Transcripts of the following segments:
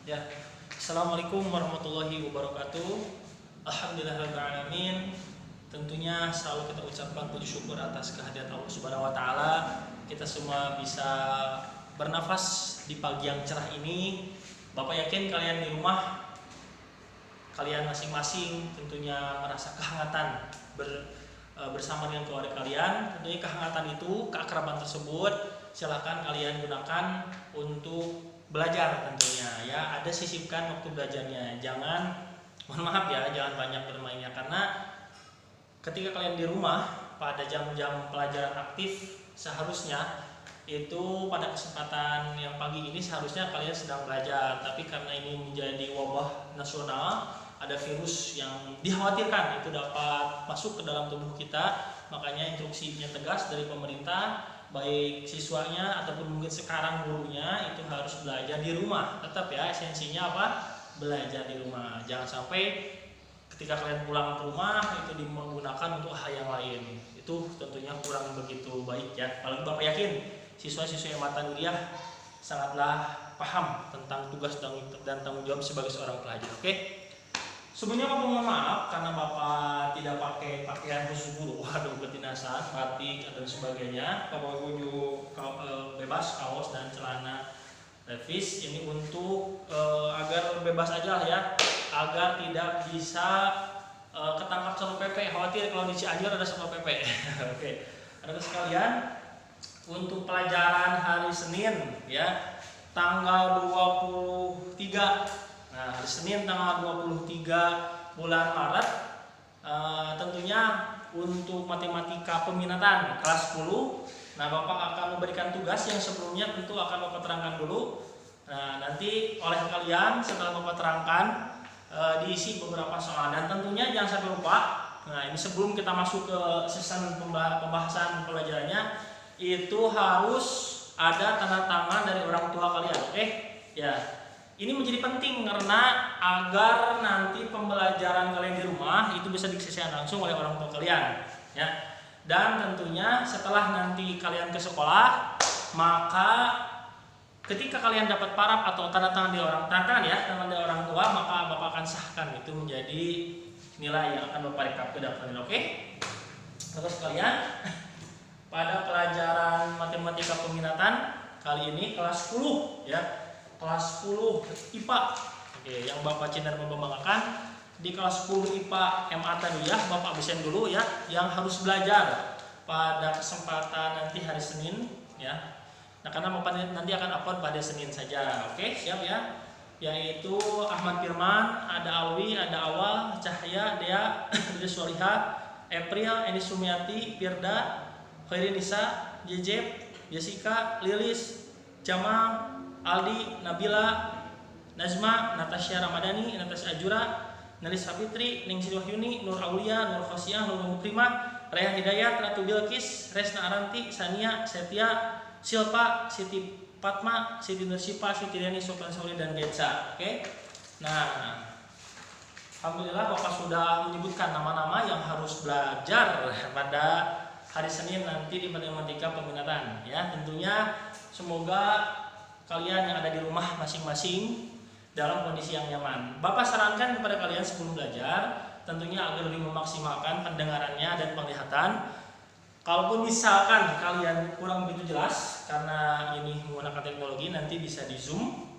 Ya, Assalamualaikum warahmatullahi wabarakatuh. Alhamdulillahirrahmanirrahim. Tentunya selalu kita ucapkan puji syukur atas kehadirat Allah Subhanahu wa taala. Kita semua bisa bernafas di pagi yang cerah ini. Bapak yakin kalian di rumah, kalian masing-masing tentunya merasa kehangatan bersama dengan keluarga kalian. Tentunya kehangatan itu, keakraban tersebut silahkan kalian gunakan untuk belajar tentunya ya. Ada sisipkan waktu belajarnya, jangan, mohon maaf ya, jangan banyak bermainnya, karena ketika kalian di rumah pada jam-jam pelajaran aktif seharusnya itu pada kesempatan yang pagi ini seharusnya kalian sedang belajar, tapi karena ini menjadi wabah nasional, ada virus yang dikhawatirkan itu dapat masuk ke dalam tubuh kita, makanya instruksinya tegas dari pemerintah, baik siswanya ataupun mungkin sekarang gurunya itu harus belajar di rumah. Tetap ya, esensinya apa? Belajar di rumah. Jangan sampai ketika kalian pulang ke rumah itu digunakan untuk hal yang lain. Itu tentunya kurang begitu baik ya. Apalagi Bapak yakin siswa-siswa yang mata kuliah sangatlah paham tentang tugas dan tanggung jawab sebagai seorang pelajar. Oke? Sebelumnya Bapak mohon maaf karena Bapak tidak pakai pakaian khusus guru, waduh ketinasan, batik dan sebagainya. Bapak baju bebas, kaos dan celana levis ini untuk agar bebas aja ya, agar tidak bisa ketangkap Satpol PP. Khawatir kalau di Cianjur ada Satpol PP. Oke, ada sekalian untuk pelajaran hari Senin ya, tanggal 23. Nah, hari Senin tanggal 23 bulan Maret, tentunya untuk matematika peminatan kelas 10. Nah, Bapak akan memberikan tugas yang sebelumnya tentu akan Bapak terangkan dulu. Nah, nanti oleh kalian setelah Bapak terangkan diisi beberapa soal, dan tentunya jangan sampai lupa. Nah, ini sebelum kita masuk ke season pembahasan pelajarannya, itu harus ada tanda tangan dari orang tua kalian. Oke? Ya. Ini menjadi penting karena agar nanti pembelajaran kalian di rumah itu bisa disaksikan langsung oleh orang tua kalian ya. Dan tentunya setelah nanti kalian ke sekolah, maka ketika kalian dapat paraf atau tanda tangan di orang tua, maka Bapak akan sahkan itu menjadi nilai yang akan Bapak rekap ke daftar. Oke? Terus kalian pada pelajaran matematika peminatan kali ini kelas 10 ya. Kelas 10 IPA. Oke, yang Bapak cinta dan membanggakan di kelas 10 IPA MA tadi ya, Bapak absen dulu ya, yang harus belajar pada kesempatan nanti hari Senin ya. Nah, karena Bapak nanti akan upload pada Senin saja. Oke, siap ya. Yaitu Ahmad Firman, ada Alwi, ada Awal, Cahaya, Dea, Dede Soliha, April, Eni Sumiati, Firda, Khairin Nisa, Jejeb, Jessica, Lilis, Jamal, Aldi, Nabila, Nazma, Natasha Ramadhani, Natasha Ajura, Nalis Sapitri, Ningsih Wahyuni, Nur Aulia, Nur Khosiah, Nur Mukrima, Raya Hidayat, Ratu Bilqis, Resna Aranti, Sania, Setia, Silpa, Siti Fatma, Siti Nursipa, Siti Riani, Sofyan Sauli, dan Getsa. Oke. Nah, alhamdulillah Bapak sudah menyebutkan nama-nama yang harus belajar pada hari Senin nanti di matematika peminatan ya. Tentunya semoga kalian yang ada di rumah masing-masing dalam kondisi yang nyaman. Bapak sarankan kepada kalian sebelum belajar tentunya agar lebih memaksimalkan pendengarannya dan penglihatan. Kalaupun misalkan kalian kurang begitu jelas karena ini menggunakan teknologi, nanti bisa di zoom.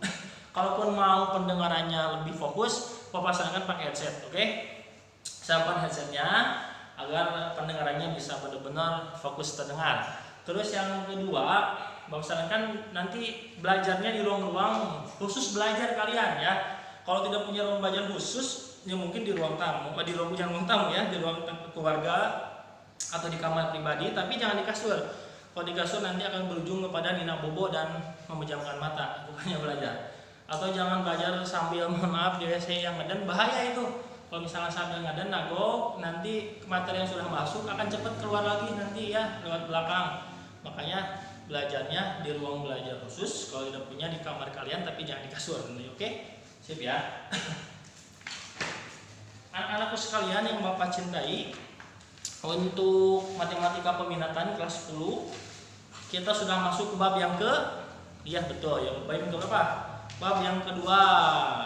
Kalaupun mau pendengarannya lebih fokus, Bapak sarankan pakai headset. Oke? Siapkan headsetnya agar pendengarannya bisa benar-benar fokus terdengar. Terus yang kedua, Bapak sarankan nanti belajarnya di ruang-ruang khusus belajar kalian ya. Kalau tidak punya ruang belajar khusus, ya mungkin di ruang tamu, di ruang tamu ya, di ruang keluarga atau di kamar pribadi, tapi jangan di kasur. Kalau di kasur nanti akan berujung kepada nina bobo dan memejamkan mata, bukannya belajar. Atau jangan belajar sambil mohon maaf di WC yang ngeden, bahaya itu. Kalau misalnya sambil ngeden nagok, nanti materi yang sudah masuk akan cepat keluar lagi nanti ya lewat belakang. Makanya belajarnya di ruang belajar khusus, kalau tidak punya di kamar kalian, tapi jangan di kasur. Oke? Sip ya. Anak-anakku sekalian yang Bapak cintai, untuk matematika peminatan kelas 10 kita sudah masuk ke bab yang ke, iya betul ya, bab yang ke berapa? bab yang kedua.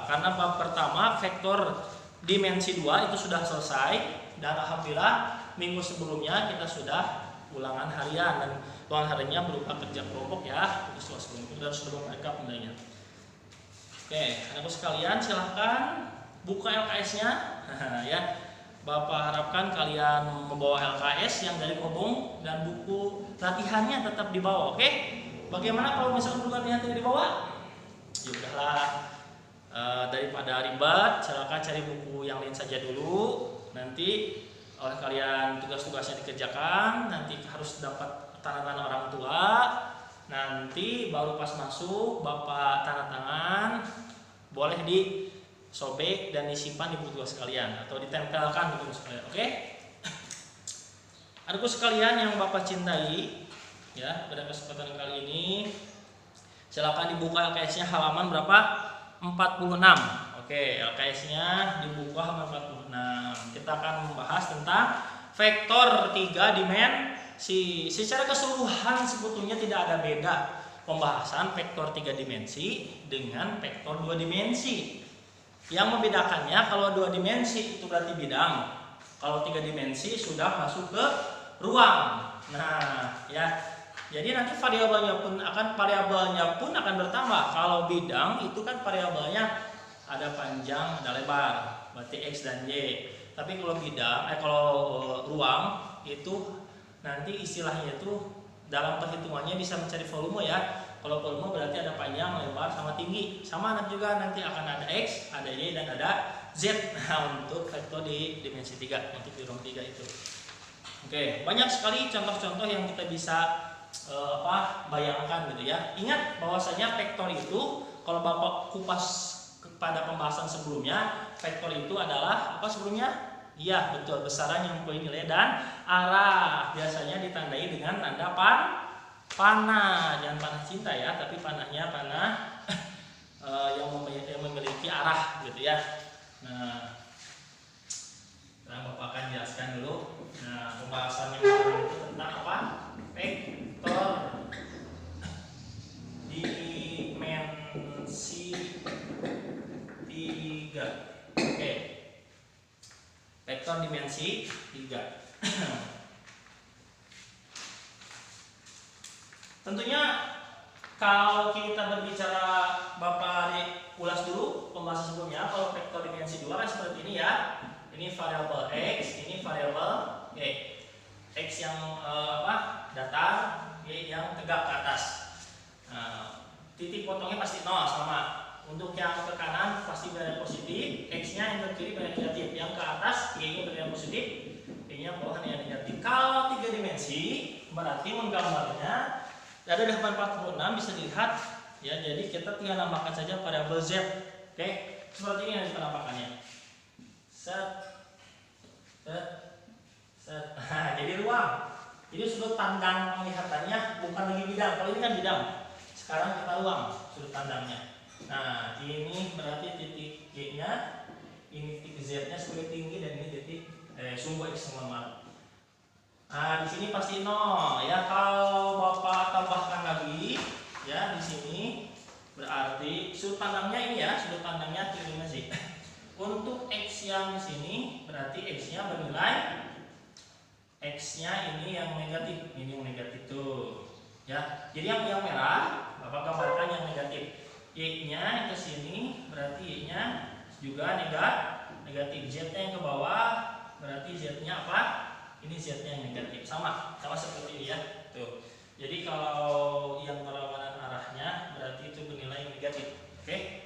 Karena bab pertama vektor dimensi 2 itu sudah selesai, dan alhamdulillah minggu sebelumnya kita sudah ulangan harian, dan ulangan hariannya berupa kerja kelompok ya, tugas kelompok dan sudah mereka nilainya. Oke, anakku sekalian silahkan buka LKS-nya ya. Bapak harapkan kalian membawa LKS yang dari Kobong, dan buku latihannya tetap dibawa. Oke? Bagaimana kalau misalkan buku latihan tidak dibawa? Ya udahlah, daripada ribet, silakan cari buku yang lain saja dulu. Nanti oleh kalian tugas-tugasnya dikerjakan, nanti harus dapat tanda tangan orang tua. Nanti baru pas masuk Bapak tanda tangan, boleh disobek dan disimpan di buku tugas kalian atau ditempelkan di buku tugas kalian. Oke? Adikku sekalian yang Bapak cintai, ya, pada kesempatan kali ini silakan dibuka LKS-nya halaman berapa? 46. Oke, LKS-nya dibuka halaman 46. Kita akan membahas tentang vektor 3 dimensi. Secara keseluruhan sebetulnya tidak ada beda pembahasan vektor 3 dimensi dengan vektor 2 dimensi. Yang membedakannya, kalau 2 dimensi itu berarti bidang, kalau 3 dimensi sudah masuk ke ruang. Nah, ya. Jadi nanti variabelnya pun akan bertambah. Kalau bidang itu kan variabelnya ada panjang, ada lebar, berarti X dan Y. Tapi kalau kalau ruang itu nanti istilahnya itu dalam perhitungannya bisa mencari volume ya. Kalau volume berarti ada panjang, lebar, sama tinggi. Sama juga nanti akan ada X, ada Y, dan ada Z. Nah, untuk vektor di dimensi 3, untuk di ruang 3 itu. Oke, banyak sekali contoh-contoh yang kita bisa bayangkan gitu ya. Ingat bahwasanya vektor itu, kalau Bapak kupas kepada pembahasan sebelumnya, vektor itu adalah apa sebelumnya? Iya, betul, besaran yang mempunyai nilai dan arah. Biasanya ditandai dengan tanda panah. Jangan panah cinta ya, tapi panahnya panah yang memiliki arah gitu ya. Nah, sekarang Bapak akan jelaskan dulu. Nah, pembahasan yang pertama itu tentang apa? Vektor dimensi 3. Oke. Vektor dimensi 3. Tentunya kalau kita berbicara, Bapak ulas dulu pembahasan sebelumnya. Kalau vektor dimensi 2 kan seperti ini ya. Ini variabel X, ini variabel Y. X yang datar, Y yang tegak ke atas. Nah, titik potongnya pasti 0 sama. Untuk yang ke kanan pasti bernilai positif, X-nya yang ke kiri bernilai negatif. Yang ke atas Y-nya bernilai positif, Y-nya bawah nilai negatif. Kalau 3 dimensi berarti menggambarnya ada di halaman 46 bisa dilihat ya. Jadi kita tinggal namakan saja variabel Z. Oke, seperti ini yang penampakannya. Set. Nah, jadi ruang. Jadi sudut pandang penglihatannya bukan lagi bidang. Kalau ini kan bidang. Sekarang kita ruang sudut pandangnya. Nah, ini berarti titik Y-nya, ini titik Z-nya sebagai tinggi, dan ini titik sumbu X normal. Nah, di sini pasti 0 ya. Kalau Bapak tambahkan lagi ya di sini, berarti sudut pandangnya ini ya, sudut pandangnya tridimensi. Untuk X yang di sini berarti X-nya bernilai, X-nya ini yang negatif, ini yang negatif tuh ya. Jadi yang merah Bapak gambarkan yang negatif. Y-nya ke sini berarti Y-nya juga negatif. Z-nya yang ke bawah berarti Z-nya apa? Ini Z-nya yang negatif. Sama seperti ini ya. Tuh. Jadi kalau yang berlawanan arahnya berarti itu bernilai negatif. Oke?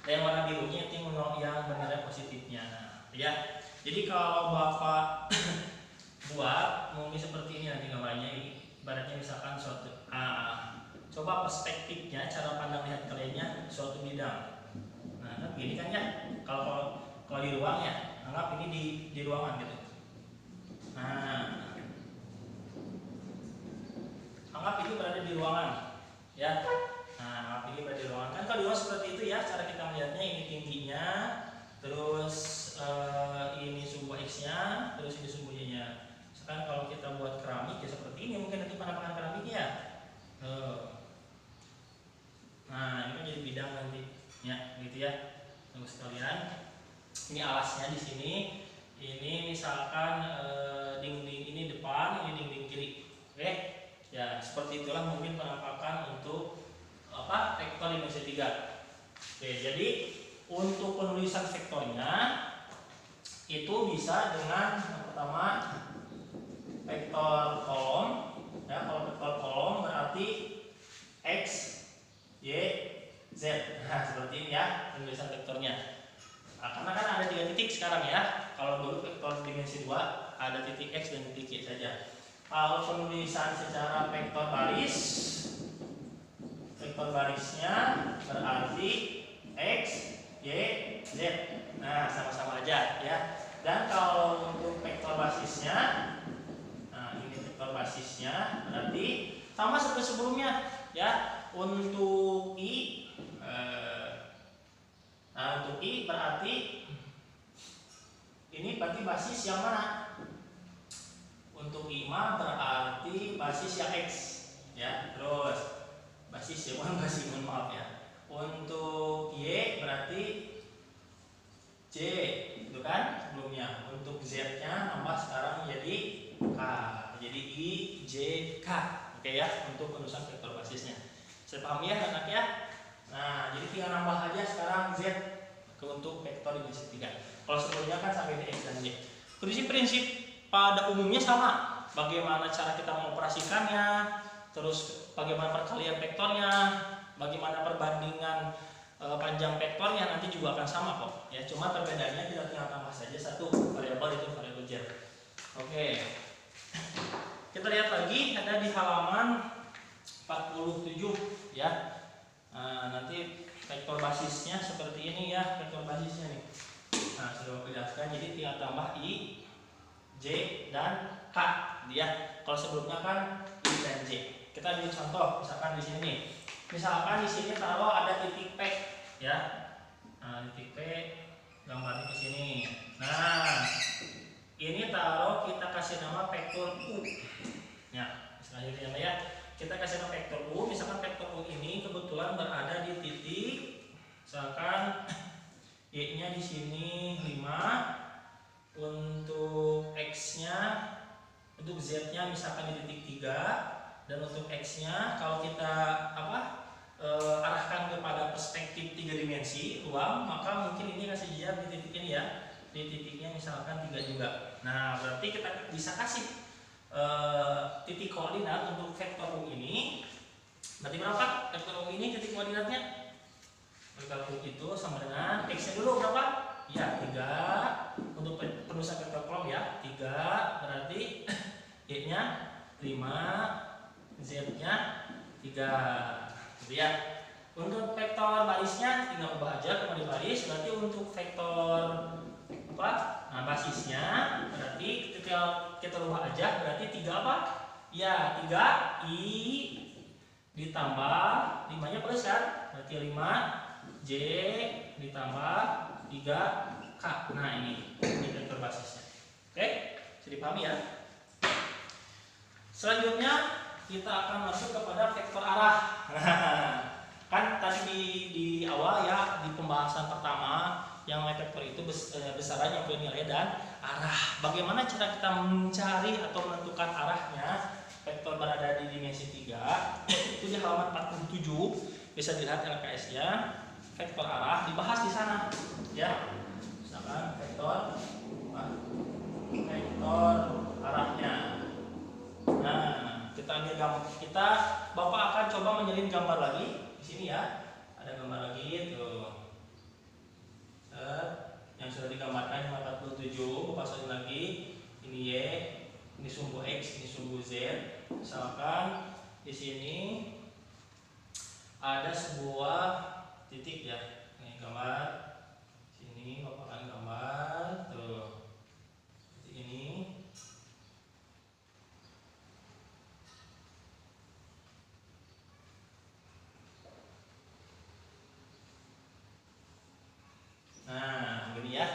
Dan yang warna birunya itu yang bernilai positifnya. Ya. Jadi kalau Bapak buat mungkin seperti ini nanti gambarnya, ibaratnya misalkan suatu coba perspektifnya, cara pandang lihat kaliannya suatu bidang. Nah, kan gini kan ya. Kalau di ruang ya, anggap ini di ruangan gitu. Nah, anggap itu berada di ruangan ya. Nah, anggap ini berada di ruangan. Kan kalau di ruangan seperti itu ya, cara kita melihatnya, ini tingginya, terus ini sumbu X-nya, terus ini sumbu Y-nya. Sekarang kalau kita buat keramik ya seperti ini, mungkin nanti penampakan keramiknya. Nah, ini kan jadi Ya, gitu ya. Tunggu sekalian. Ini alasnya di sini. Ini misalkan dinding ini depan, ini dinding kiri. Oke. Ya, seperti itulah mungkin penampakan untuk vektor dimensi 3. Oke, jadi untuk penulisan vektornya itu bisa dengan yang pertama vektor kolom. Ya, kalau vektor kolom berarti x, y, z. Nah, seperti ini ya penulisan vektornya. Nah, karena kan ada 3 titik sekarang ya. Kalau dulu vektor dimensi 2 ada titik x dan titik y saja. Kalau penulisan secara vektor baris, vektor barisnya berarti x, y, z. Nah, sama-sama aja ya. Dan kalau untuk vektor basisnya, nah ini vektor basisnya berarti sama seperti sebelumnya ya. Untuk i, nah untuk i berarti ini berarti basis yang mana? Untuk i mah berarti basis yang x ya. Terus basis ya, bukan basis, mohon maaf ya. Untuk y berarti j, itu kan sebelumnya. Untuk z-nya nambah sekarang jadi k, jadi i, j, k. Oke ya, untuk penulisan vektor basisnya. Saya paham ya anak ya. Nah, jadi tinggal nambah aja sekarang z ke untuk vektor dimensi 3. Kalau sebelumnya kan sampai di x dan y. Prinsip-prinsip pada umumnya sama. Bagaimana cara kita mengoperasikannya, terus bagaimana perkalian vektornya, bagaimana perbandingan panjang vektornya nanti juga akan sama kok. Ya, cuma perbedaannya kita tinggal tambah saja satu variabel, itu variabel z. Oke. Kita lihat lagi ada di halaman 47 ya. Nanti vektor basisnya seperti ini ya, vektor basisnya nih. Nah, sudah aku jelaskan, jadi tinggal tambah i, j, dan k ya. Kalau sebelumnya kan i dan j. Kita ambil contoh, misalkan di sini nih. Misalkan di sini taruh ada titik p ya. Nah, titik p gambarnya ke sini. Nah, ini taruh kita kasih nama vektor u. Ya, selanjutnya ya. Kita kasih nama vektor u, misalkan vektor u ini kebetulan berada di titik, misalkan y-nya di sini 5, untuk x-nya, untuk z-nya misalkan di titik 3, dan untuk x-nya kalau kita arahkan kepada perspektif 3 dimensi ruang, maka mungkin ini kasih jawab di titik ini ya, di titiknya misalkan 3 juga. Nah, berarti kita bisa kasih titik koordinat untuk vektor u ini. Berarti berapa vektor u ini titik koordinatnya? Vektor u itu sama dengan x nya dulu berapa? Ya 3. Untuk penulisan vektor kolom ya 3, berarti y nya 5, z nya 3 gitu ya. Untuk vektor barisnya tinggal ubah aja kembali baris. Berarti untuk vektor nah basisnya berarti ketika kita ubah aja berarti 3 apa? Ya 3 i ditambah 5 nya plus kan? Berarti 5 j ditambah 3 k. Nah ini vektor basisnya. Oke, bisa dipahami ya. Selanjutnya kita akan masuk kepada vektor arah. Kan tadi di awal ya, di pembahasan pertama yang vektor itu besarannya nilai dan arah. Bagaimana cara kita mencari atau menentukan arahnya vektor berada di dimensi 3? Itu di halaman 47 bisa dilihat LKS-nya. Vektor arah dibahas di sana ya. Misalkan vektor arahnya. Nah, kita ambil gambar. Bapak akan coba menyalin gambar lagi di sini ya. Ada gambar lagi tuh. Yang sudah digambarkan di 47, Bapak salin lagi. Ini y, ini sumbu x, ini sumbu z. Misalkan di sini ada sebuah titik ya. Ini gambar. Sini Bapak akan gambar tuh. Titik ini. Nah, begini ya.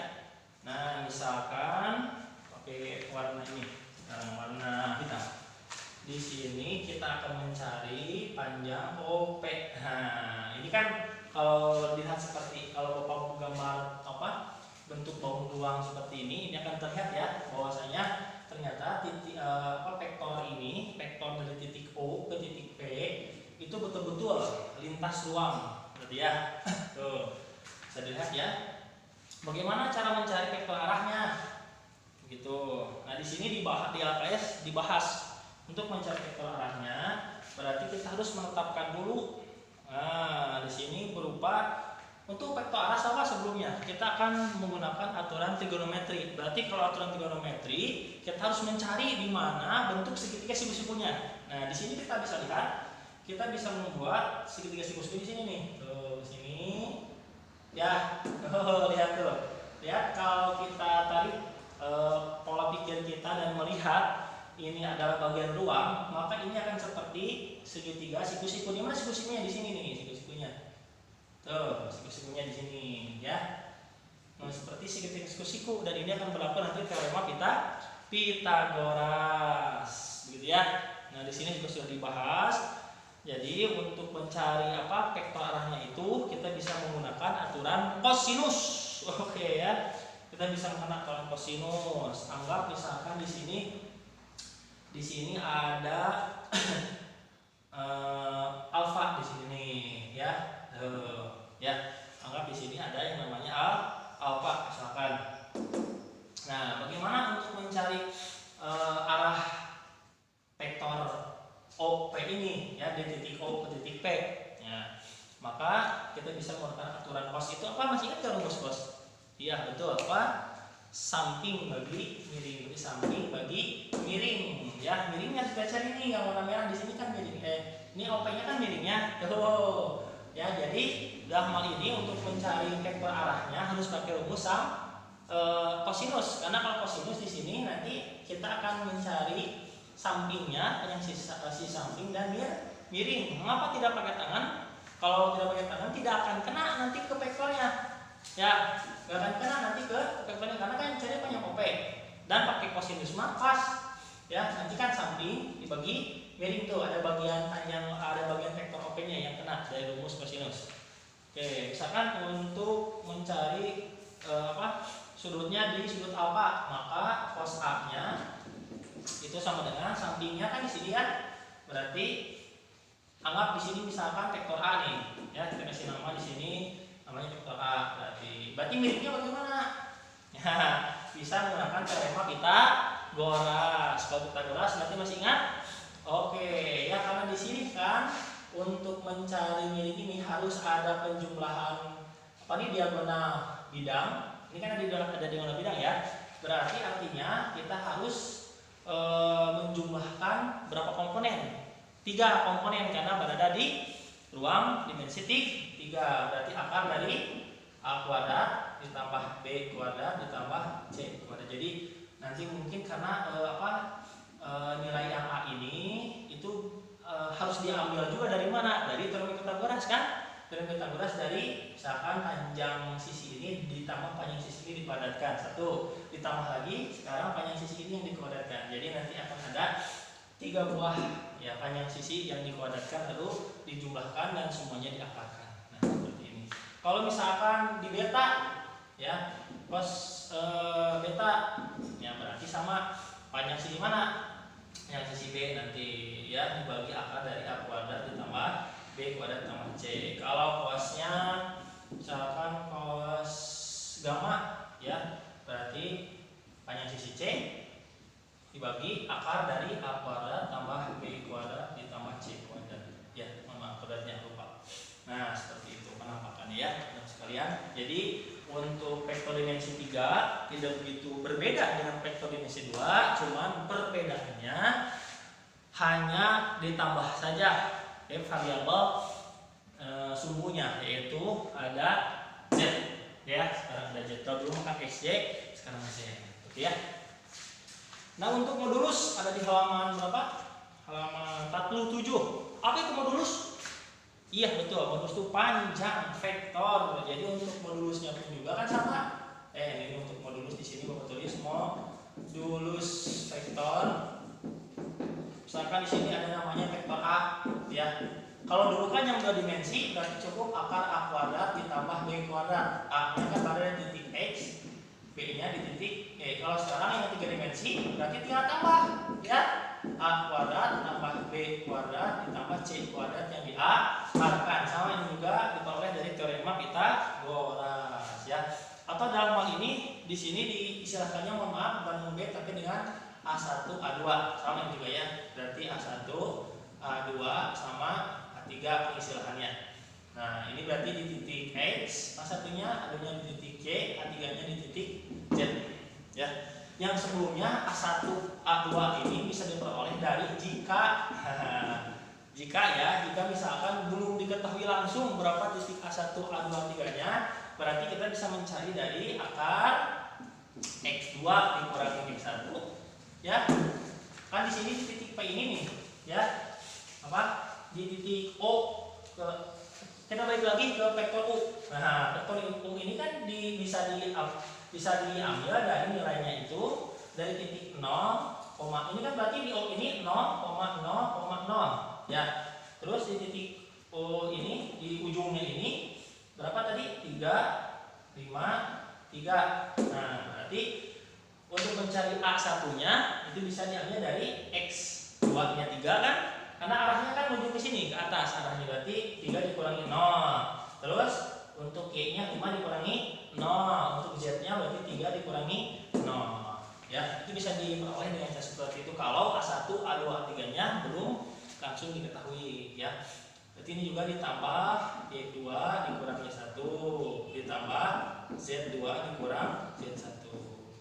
Nah, misalkan pakai warna ini, warna hitam. Di sini kita akan mencari panjang OP. Nah, ini kan ruang seperti ini akan terlihat ya bahwasanya ternyata titik vektor ini, vektor dari titik O ke titik P itu betul-betul lintas ruang, berarti ya. Tuh, bisa dilihat ya. Bagaimana cara mencari vektor arahnya? Gitu. Nah, di sini di LKS dibahas untuk mencari vektor arahnya, berarti kita harus menetapkan dulu. Nah, di sini berupa untuk vektor arah sama sebelumnya kita akan menggunakan aturan trigonometri. Berarti kalau aturan trigonometri kita harus mencari di mana bentuk segitiga siku-sikunya. Nah, di sini kita bisa lihat, kita bisa membuat segitiga siku-siku di sini nih. Tuh, di sini. Ya, lihat tuh. Lihat kalau kita tarik pola pikir kita dan melihat ini adalah bagian ruang, maka ini akan seperti segitiga siku-siku. Di mana siku-sikunya? Di sini nih, siku-sikunya. Tuh, siku-sikunya di sini ya. Nah, seperti segitiga siku-siku, dan ini akan berlaku nanti teorema Pitagoras. Begitu ya. Nah, di sini juga sudah dibahas. Jadi untuk mencari vektor arahnya itu kita bisa menggunakan aturan kosinus. Oke ya. Kita bisa menggunakan aturan kosinus. Anggap misalkan di sini ada alfa di sini nih ya. Ya, anggap di sini ada yang namanya alfa misalkan. Nah, bagaimana untuk mencari arah vektor OP ini ya, di titik O ke titik P ya, maka kita bisa menggunakan aturan cos itu apa? Masih ingat kan rumus cos? Iya betul, samping bagi miring. Jadi samping bagi miring ya, miringnya kita cari ini yang warna merah di sini kan miring. Ini OP nya kan miringnya tuh ya. Jadi dalam hal ini untuk mencari vektor arahnya harus pakai rumus kosinus, karena kalau kosinus di sini nanti kita akan mencari sampingnya yang si samping dan miring. Mengapa tidak pakai tangan? Kalau tidak pakai tangan tidak akan kena nanti ke vektornya. Ya, nggak akan kena nanti ke vektornya karena kan cari banyak OP. Dan pakai kosinus mah pas. Ya, nanti kan samping dibagi miring tuh ada bagian panjang, ada bagian vektor OP-nya yang kena dari rumus kosinus. Oke, misalkan untuk mencari sudutnya di sudut alfa, maka cos A-nya itu sama dengan sampingnya kan di sini kan, berarti anggap di sini misalkan vektor A nih ya, kita kasih nama di sini namanya vektor A, berarti miringnya bagaimana ya, bisa menggunakan teorema Pitagoras. Kalau Pitagoras berarti masih ingat? Oke ya, karena di sini kan untuk mencari miring ini harus ada penjumlahan diagonal bidang. Ini kan ada diagonal bidang ya, berarti artinya kita harus menjumlahkan berapa komponen? 3 komponen karena berada di ruang dimensi 3. Berarti akar dari A kuadrat ditambah B kuadrat ditambah C kuadrat. Jadi nanti mungkin karena nilai yang A ini itu harus diambil juga dari mana? Dari teorema Pitagoras kan? Teorema Pitagoras dari misalkan panjang sisi ini ditambah panjang sisi ini dipadatkan 1, ditambah lagi sekarang panjang sisi ini yang dikuadratkan. Jadi nanti akan ada 3 buah ya panjang sisi yang dikuadratkan lalu dijumlahkan dan semuanya diakarkan. Nah, seperti ini. Kalau misalkan di beta ya, cos beta ya berarti sama panjang sisi mana? Yang sisi B nanti ya dibagi akar dari A kuadrat ditambah B kuadrat ditambah C. Kalau cosnya misalkan cos gamma ya, berarti panjang sisi C dibagi akar dari A kuadrat tambah B kuadrat ditambah C kuadrat. Ya, memang kuadratnya lupa. Nah, seperti itu penampakannya ya, teman sekalian. Jadi untuk vektor dimensi 3 tidak begitu berbeda dengan vektor dimensi 2, cuman perbedaannya hanya ditambah saja variabel sumbunya, yaitu ada Z ya. Sekarang ada Z, kalau dulu maka XY, sekarang Z. Oke ya. Nah, untuk modulus ada di halaman berapa? Halaman 47. Apa itu modulus? Iya betul, modulus itu panjang vektor. Jadi untuk modulusnya pun juga kan sama. Ini untuk modulus di sini Bapak tulis modulus vektor. Misalkan di sini ada namanya vektor A ya. Kalau dulu kan yang 2 dimensi berarti cukup akar A kuadrat ditambah B kuadrat. A-nya kan pada titik X, B-nya B-nya di titik E. Kalau sekarang yang 3 dimensi berarti tinggal tambah ya. A kuadrat tambah B kuadrat ditambah C kuadrat yang diakarkan. Sama ini juga diperoleh dari teorema Pythagoras ya. Atau dalam hal ini di sini diistilahkannya, mohon maaf Bandung B tapi dengan A1 A2 sama juga ya. Berarti A1 A2 sama A3 pengistilahannya. Nah, ini berarti di titik X, A1-nya, A2-nya di titik C, A3-nya di titik Z ya. Yang sebelumnya A1 A2 ini bisa diperoleh dari jika jika misalkan belum diketahui langsung berapa titik A1 A2 A3-nya, berarti kita bisa mencari dari akar X2 dikurangi X1 ya. Kan di sini di titik P ini nih ya. Apa? Di titik O kita balik lagi ke vektor U. Nah, vektor U ini kan bisa diambil dari nilainya itu dari titik 0, ini kan berarti di O ini 0,0,0 ya. Terus di titik O ini di ujungnya ini berapa tadi? 3, 5, 3. Nah, berarti untuk mencari A1-nya itu bisa diambil dari X2-nya 3 kan? Karena arahnya kan menuju ke sini, ke atas arahnya, berarti 3 dikurangi 0. Terus untuk Y-nya 5 dikurangi 0. Untuk Z-nya berarti 3 dikurangi 0. Ya, itu bisa diperoleh dengan cara seperti itu kalau A1, A2, A3-nya belum langsung diketahui ya. Berarti ini juga ditambah Y2 dikurangi 1 ditambah Z2 dikurang Z1.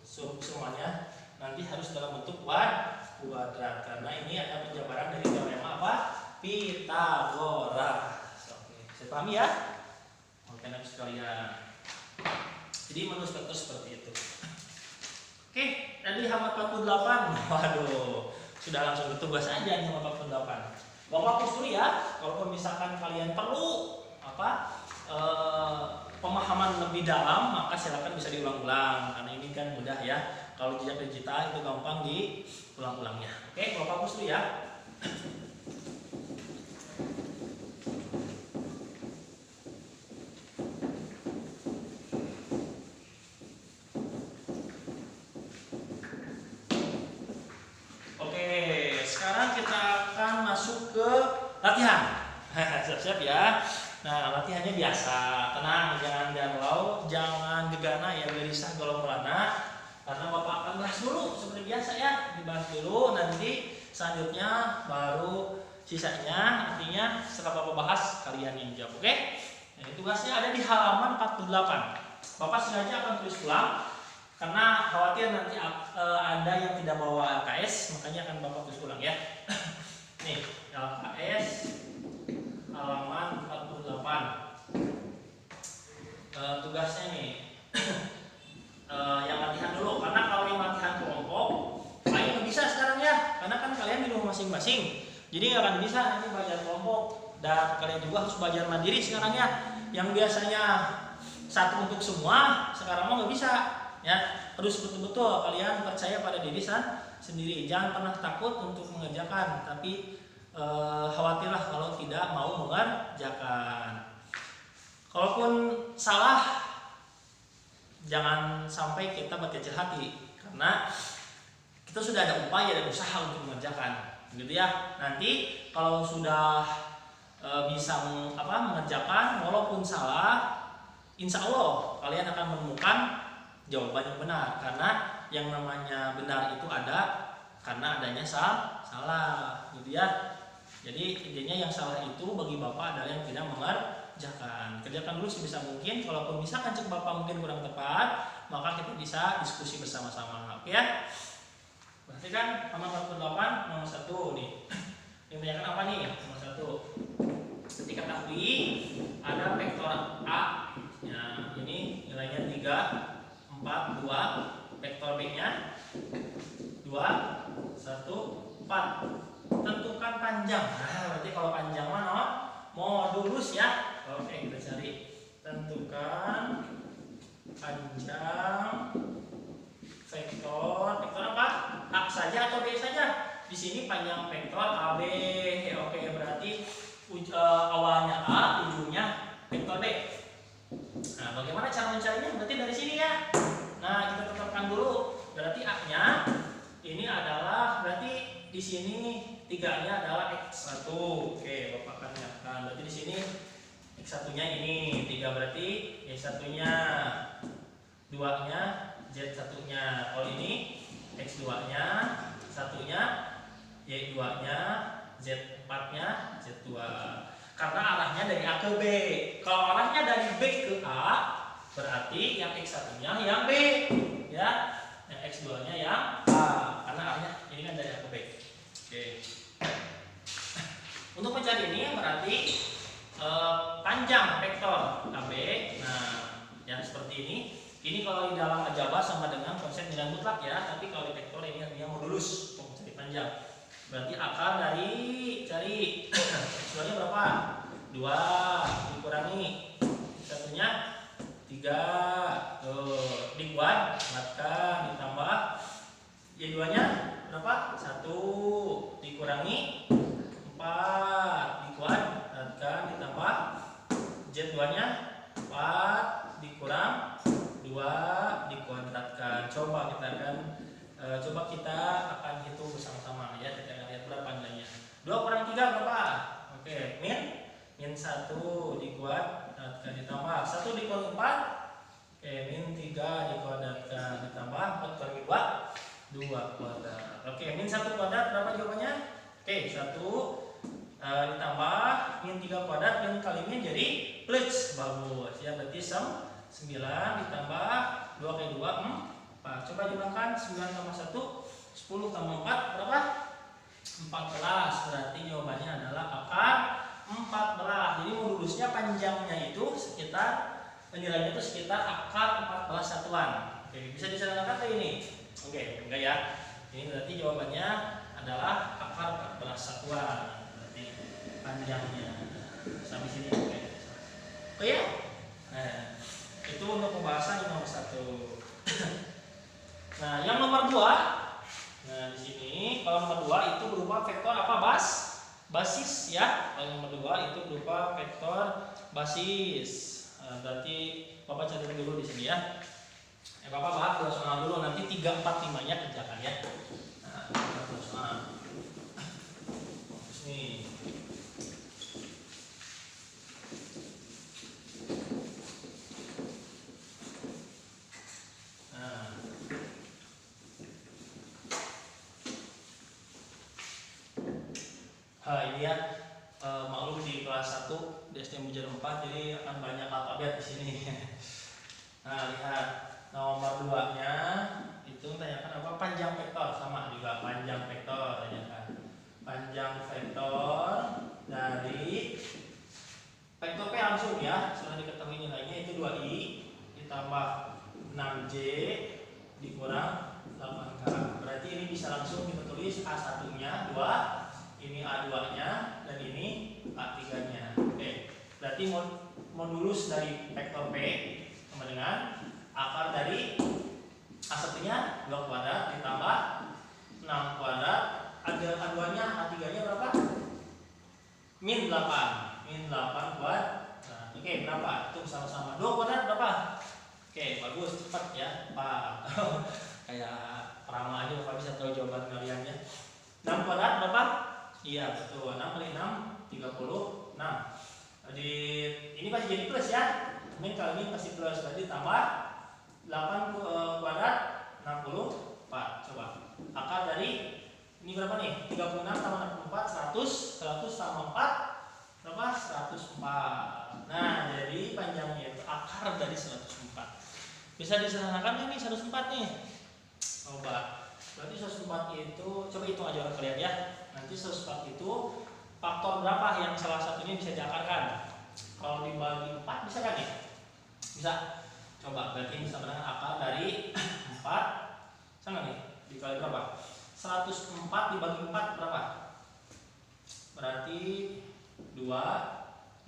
Semuanya nanti harus dalam bentuk kuadrat karena ini ada penjabaran dari teorema apa? Pythagoras. Oke, saya pahami ya? Oke, anak sekalian. Jadi menurut spektor seperti itu. Oke, tadi halaman 48. Waduh, sudah langsung ke tugas aja nih halaman 48. Bapak kusuri ya, kalau misalkan kalian perlu pemahaman lebih dalam, maka silakan bisa diulang-ulang karena ini kan mudah ya. Kalau jejak digital itu gampang diulang-ulangnya. Oke, Bapak kusuri ya. Ke latihan. Siap-siap ya. Nah, latihannya biasa, tenang, jangan galau, jangan gegana ya, gelisah kalau melana. Karena Bapak akan bahas dulu seperti biasa ya, dibahas dulu, nanti selanjutnya baru sisanya, artinya setelah Bapak bahas kalian yang jawab, oke? Nah, tugasnya ada di halaman 48. Bapak sengaja akan tulis ulang karena khawatir nanti ada yang tidak bawa LKS, makanya akan Bapak tulis ulang ya. Nih, LKS halaman 48. Tugasnya nih yang latihan dulu, karena kalau yang latihan kelompok kalian nggak bisa sekarang ya, karena kan kalian di rumah masing-masing, jadi nggak akan bisa nanti belajar kelompok, dan kalian juga harus belajar mandiri sekarang ya. Yang biasanya satu untuk semua, sekarang mah nggak bisa ya. Harus betul-betul kalian percaya pada diri sendiri, jangan pernah takut untuk mengerjakan, tapi khawatirlah kalau tidak mau mengerjakan. Kalaupun salah, jangan sampai kita berkecil hati, karena kita sudah ada upaya dan usaha untuk mengerjakan, gitu ya. Nanti kalau sudah bisa mengerjakan, walaupun salah, insya Allah kalian akan menemukan jawaban yang benar, karena yang namanya benar itu ada karena adanya salah, gitu ya. Jadi intinya yang salah itu bagi Bapak adalah yang tidak mengerjakan. Kerjakan dulu sebisa mungkin. Kalaupun misalkan cek Bapak mungkin kurang tepat, maka kita bisa diskusi bersama-sama. Oke ya? Berarti kan halaman 48 nomor 1 nih. Yang ditanyakan apa nih? Nomor 1. Ketika ketahui ada vektor A. Ya, ini nilainya 3, 4, 2. Vektor B-nya 2, 1, 4. Tentukan panjang. Nah, berarti kalau panjang mana? Modulus ya. Oke, kita cari. Tentukan panjang vektor. Vektor apa? A saja atau B saja? Di sini panjang vektor AB. Oke, berarti awalnya A, ujungnya vektor B. Nah, bagaimana cara mencarinya? Berarti dari sini ya. Nah, kita tetapkan Berarti A-nya ini adalah, berarti di sini 3-nya adalah X1. Oke, Bapak akan lihatkan. Berarti di sini X1-nya ini 3, berarti Y1-nya, 2-nya Z1-nya. Kalau ini X2-nya, 1-nya, Y2-nya, Z4-nya, Z2. Karena arahnya dari A ke B. Kalau arahnya dari B ke A, berarti yang X1-nya yang B, ya. Yang X2-nya yang A. Karena arahnya ini kan dari A ke B. Oke. Untuk mencari ini berarti panjang vektor KB. Nah, yang seperti ini. Ini kalau di dalam aljabar sama dengan konsep nilai mutlak ya. Tapi kalau di vektor ini artinya modulus untuk mencari panjang. Berarti akar dari cari X2-nya berapa? 2 dikurangi satunya 3. Tuh, dikuat, buatkan, ditambah Y2-nya berapa? 1 dikurangi 4 dikuat, buatkan, ditambah Z2-nya 4 dikurang 2 dikuadratkan. Coba kita akan hitung bersama-sama ya. Kita akan lihat berapa nilainya. 2 kurang 3 berapa? Oke, min 1 dikuadratkan, ditambah 1 dikurangi 4. Oke, min 3 dikuadratkan, ditambah 4 kurangi 2 kuadrat. Oke, min 1 kuadrat berapa jawabannya? Oke, 1 ditambah min 3 kuadrat, min kali min jadi plus. Bagus ya, berarti 9 ditambah 2 kali 2 4. Coba jumlahkan 9 tambah 1 10 tambah 4 berapa? 14. Berarti jawabannya adalah akar 14. Jadi modulusnya panjangnya itu sekitar, nilainya itu sekitar akar 14 satuan. Oke, bisa disederhanakan kayak ini. Oke, enggak ya? Ini berarti jawabannya adalah akar 14 satuan. Berarti panjangnya sampai sini. Oke ya? Nah, itu untuk pembahasan yang nomor 1. Nah, yang nomor 2. Nah, di sini kalau nomor 2 itu berupa vektor apa? Basis ya. Kalau nomor 2 itu berupa vektor basis. Berarti Bapak catat dulu di sini ya. Bapak bahas dua soal dulu, nanti 3, 4, 5-nya kerjakan ya. Nah, dua soal. Terus nih. Ini ya, maklum di kelas 1 di SD Mujair 4, jadi akan banyak alfabet di sini. Nah, lihat nomor 2-nya itu tanyakan apa? Panjang vektor, sama juga panjang vektor, tanyakan panjang vektor dari vektor P langsung ya, sudah diketahui nilainya itu 2i ditambah 6j dikurang 8k. Berarti ini bisa langsung kita tulis A1-nya 2, ini A2-nya, dan ini A3-nya. Oke, berarti modulus dari vektor P sama dengan akar dari A1-nya 2 kuadrat ditambah 6 kuadrat, ada A2-nya, A3-nya berapa? Min 8 kuadrat. Nah, oke, berapa? Itu sama-sama 2 kuadrat berapa? Oke, bagus, cepat ya Pak. Kayak peramal aja Bapak bisa tahu jawaban kalian ya. 6 kuadrat berapa? Iya betul, 6 kali 6 36. Jadi ini pasti jadi plus ya. Min kali min pasti plus, berarti tambah 8 kuadrat 64. Coba akar dari ini berapa nih? 36 tambah 64 100 tambah 4 berapa? 104. Nah, jadi panjangnya itu akar dari 104. Bisa disederhanakan ini 104 nih. Coba. Berarti 104 itu coba hitung aja kalian ya. Nanti 104 itu faktor berapa yang salah satunya bisa diakarkan? Kalau dibagi 4 bisa kan ya? Bisa. Coba berarti ini sama dengan akar dari 4 sama nih dikali berapa? 104 dibagi 4 berapa? Berarti 2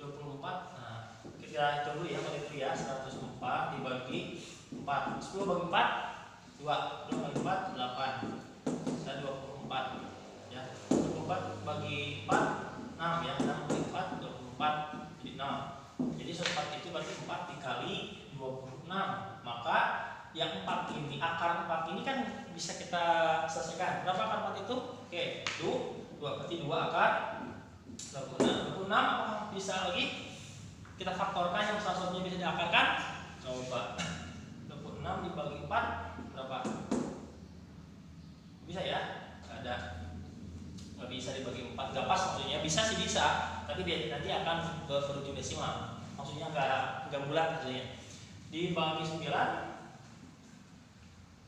24. Nah, kita hitung dulu ya, kalau itu ya 104 dibagi 4. 10 bagi 4 2 bagi 4 8 dan 24 ya. 24 bagi 4 6 ya. 6 bagi 4 24 jadi 6. Jadi 104 itu berarti 4 dikali 26. Maka yang 4 ini ini, akar 4 ini kan bisa kita selesaikan. Berapa akar 4 itu? Oke, 2 berarti 2 akar 26. 26 apakah bisa lagi kita faktorkan yang salah satunya bisa diakarkan? Coba 26 dibagi 4 berapa? Bisa ya? Nggak ada. Nggak bisa dibagi 4, nggak pas maksudnya. Bisa sih bisa, tapi dia nanti akan berujung desimal. Maksudnya nggak bulat maksudnya. Dibagi 9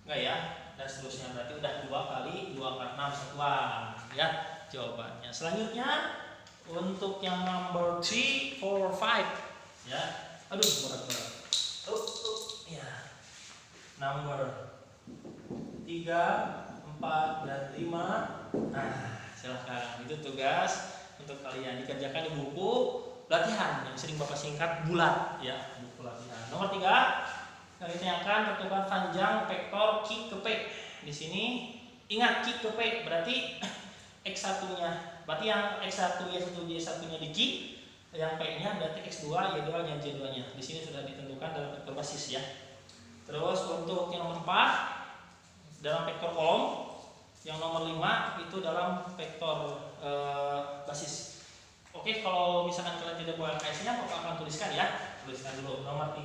nggak ya? Dan seterusnya, berarti udah 2 kali 2 akar 6 satuan. Ya jawabannya. Selanjutnya untuk yang number 3, 4, 5 ya. Aduh berat. Ya. Number 3, 4, dan 5. Nah, silahkan. Itu tugas untuk kalian dikerjakan di buku latihan yang sering Bapak singkat bulat ya, buku latihan. Nomor 3, kita ditanyakan pertemuan panjang vektor Q ke P. Di sini ingat Q ke P berarti X1-nya. Berarti yang X1 Y1 Y1-nya di Q, yang P-nya berarti X2 Y2 dan Y2-nya. Di sini sudah ditentukan dalam vektor basis ya. Terus untuk yang nomor 4 dalam vektor kolom, yang nomor 5 itu dalam vektor basis. Oke, kalau misalkan kalian tidak buat LKS-nya, Bapak akan tuliskan ya. Tuliskan dulu. Nomor 3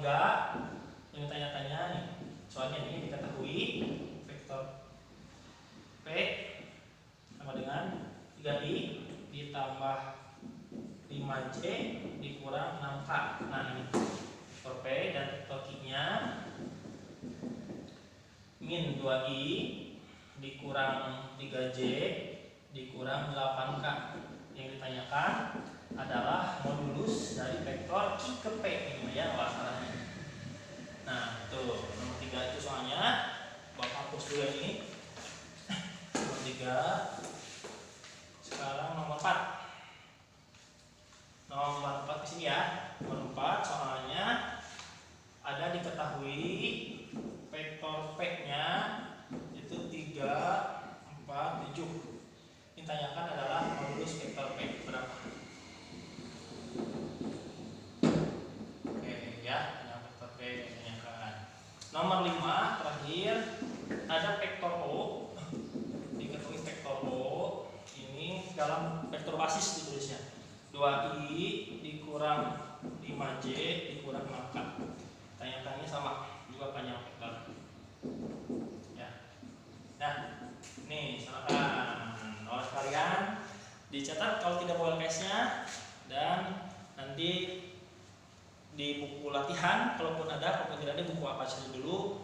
yang tanya-tanya nih. Soalnya ini diketahui vektor P sama dengan 3i ditambah 5j dikurang 6k. Nah ini vektor P dan vektor Q-nya min 2i dikurang 3j dikurang 8k. Yang ditanyakan adalah modulus dari vektor Q ke P ini ya masalahnya. Nah tuh nomor 3 itu soalnya Bapak hapus dulu ini. Nomor 3. Sekarang nomor 4. Nomor 4 di sini ya. Nomor 4 soalnya ada diketahui vektor P-nya itu 3, 4, 7. Ditanyakan adalah modulus vektor P berapa? Oke ya, yang vektor P ditanyakan. Nomor 5 terakhir ada vektor O. Diketahui vektor O ini dalam vektor basis ditulisnya 2i dikurang 5j dikurang 6k. Tanya-tanya sama juga panjang vektor ya. Nah nih silakan oleh kalian dicatat kalau tidak boleh LKS-nya, dan nanti di buku latihan kalaupun ada, kalaupun tidak ada, buku apa saja dulu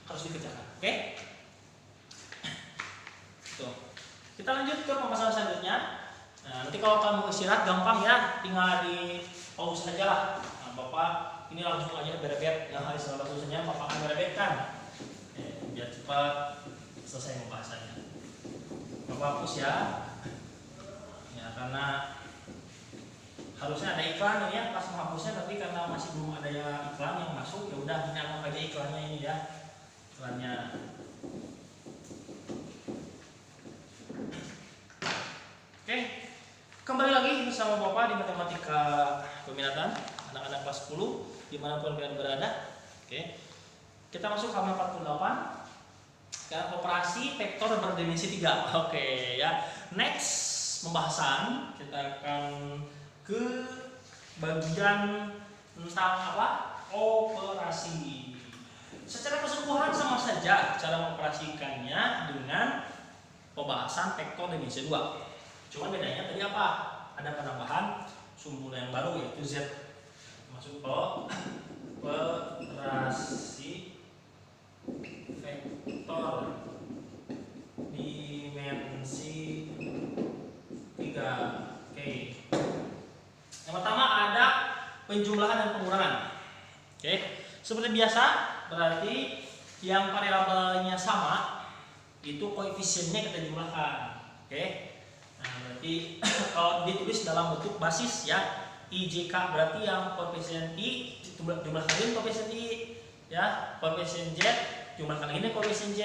harus dikerjakan. Oke? Tuh. Kita lanjut ke pembahasan selanjutnya. Nah, nanti kalau kamu istirahat gampang ya, tinggal di pause aja lah. Nah, Bapak ini langsung aja berebet, yang hari setelah bahasanya Bapak akan berebetkan. Biar cepat selesai pembahasannya. Bapak hapus ya. Ya karena harusnya ada iklan ya pas menghapusnya, tapi karena masih belum ada ya iklan yang masuk, ya udah ini anggap aja iklannya ini ya. Iklannya. Oke. Kembali lagi bersama Bapak di Matematika Peminatan anak-anak kelas 10 dimanapun kalian berada. Oke. Kita masuk halaman 48. Sekarang operasi vektor berdimensi 3. Oke ya. Next pembahasan kita akan ke bagian tentang apa? Operasi. Secara keseluruhan sama saja cara mengoperasikannya dengan pembahasan vektor dimensi 2. Cuma bedanya tadi apa? Ada penambahan sumbu yang baru yaitu Z. Masuk operasi vektor dimensi 3. Oke. Yang pertama ada penjumlahan dan pengurangan. Oke. Seperti biasa, berarti yang variabelnya sama itu koefisiennya kita jumlahkan. Oke. Nah, berarti kalau ditulis dalam bentuk basis ya, IJK berarti yang koefisien I jumlahkan lagi koefisien I ya, koefisien Z jumlahkan lagi koefisien Z,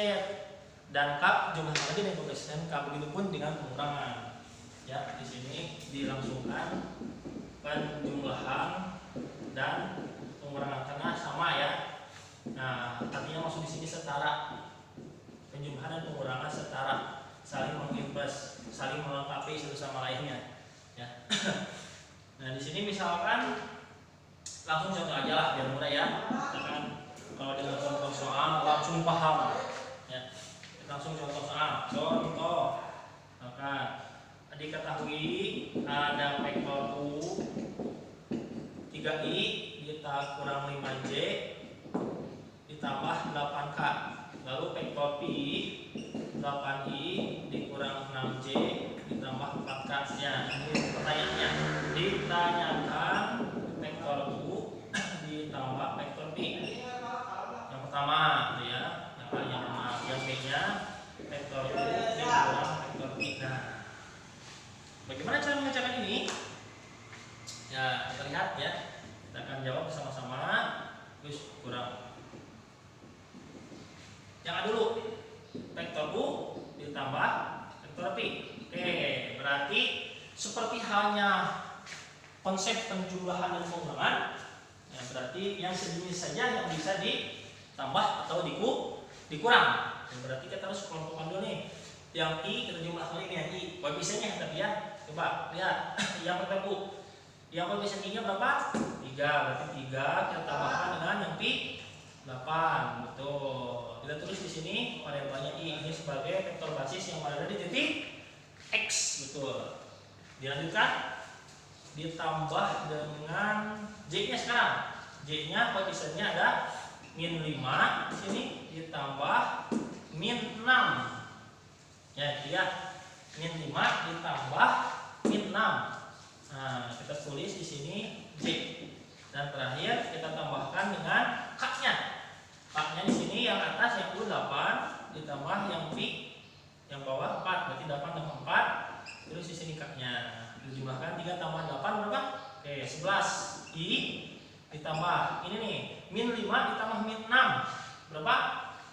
dan K jumlahkan lagi dengan koefisien K. Begitupun dengan pengurangan. Ya, di sini dilangsungkan penjumlahan dan pengurangan karena sama ya. Nah, artinya masuk di sini setara saling melengkapi satu sama lainnya ya. Nah di sini misalkan langsung contoh aja lah biar mudah ya. Misalkan kalau dengan contoh soal langsung paham ya. Langsung contoh soal. Contoh, maka diketahui ada vektor U 3i kurang 5j ditambah 8k. Lalu vektor P 8i dikurang 6j ditambah 4k. Ya, ini pertanyaannya. Ditanyakan vektor U ditambah vektor P. Yang pertama itu ya, yang B-nya vektor U dikurang vektor P. Nah, bagaimana cara mengerjakan ini? Ya, kita lihat ya. Kita akan jawab bersama-sama. Terus kurang. Yang A dulu. Vektor U ditambah vektor P. Oke, berarti seperti halnya konsep penjumlahan dan pengurangan, ya berarti yang sejenis saja yang bisa ditambah atau dikurang. Ya, berarti kita harus kelompokkan dulu nih. Yang I kita jumlahkan ini yang I. Koefisiennya tapi ya. Coba lihat yang vektor U. Yang koefisien I-nya berapa? 3. Berarti 3 kita tambahkan dengan yang P 8. Betul. Kita tulis di sini variabelnya I ini sebagai vektor basis yang berada di titik X. Betul. Dilanjutkan ditambah dengan J-nya sekarang. J-nya koefisiennya ada min 5 di sini ditambah min 6. Ya, dia min 5 ditambah min 6. Nah, kita tulis di sini J. Dan terakhir kita tambahkan dengan K-nya. K-nya di sini yang atas yang U8 ditambah yang P yang bawah 4. Berarti 8 tambah 4. Terus di sini K-nya. Dijumlahkan 3 tambah 8 berapa? Oke, 11. I ditambah ini nih, min 5 ditambah min 6. Berapa?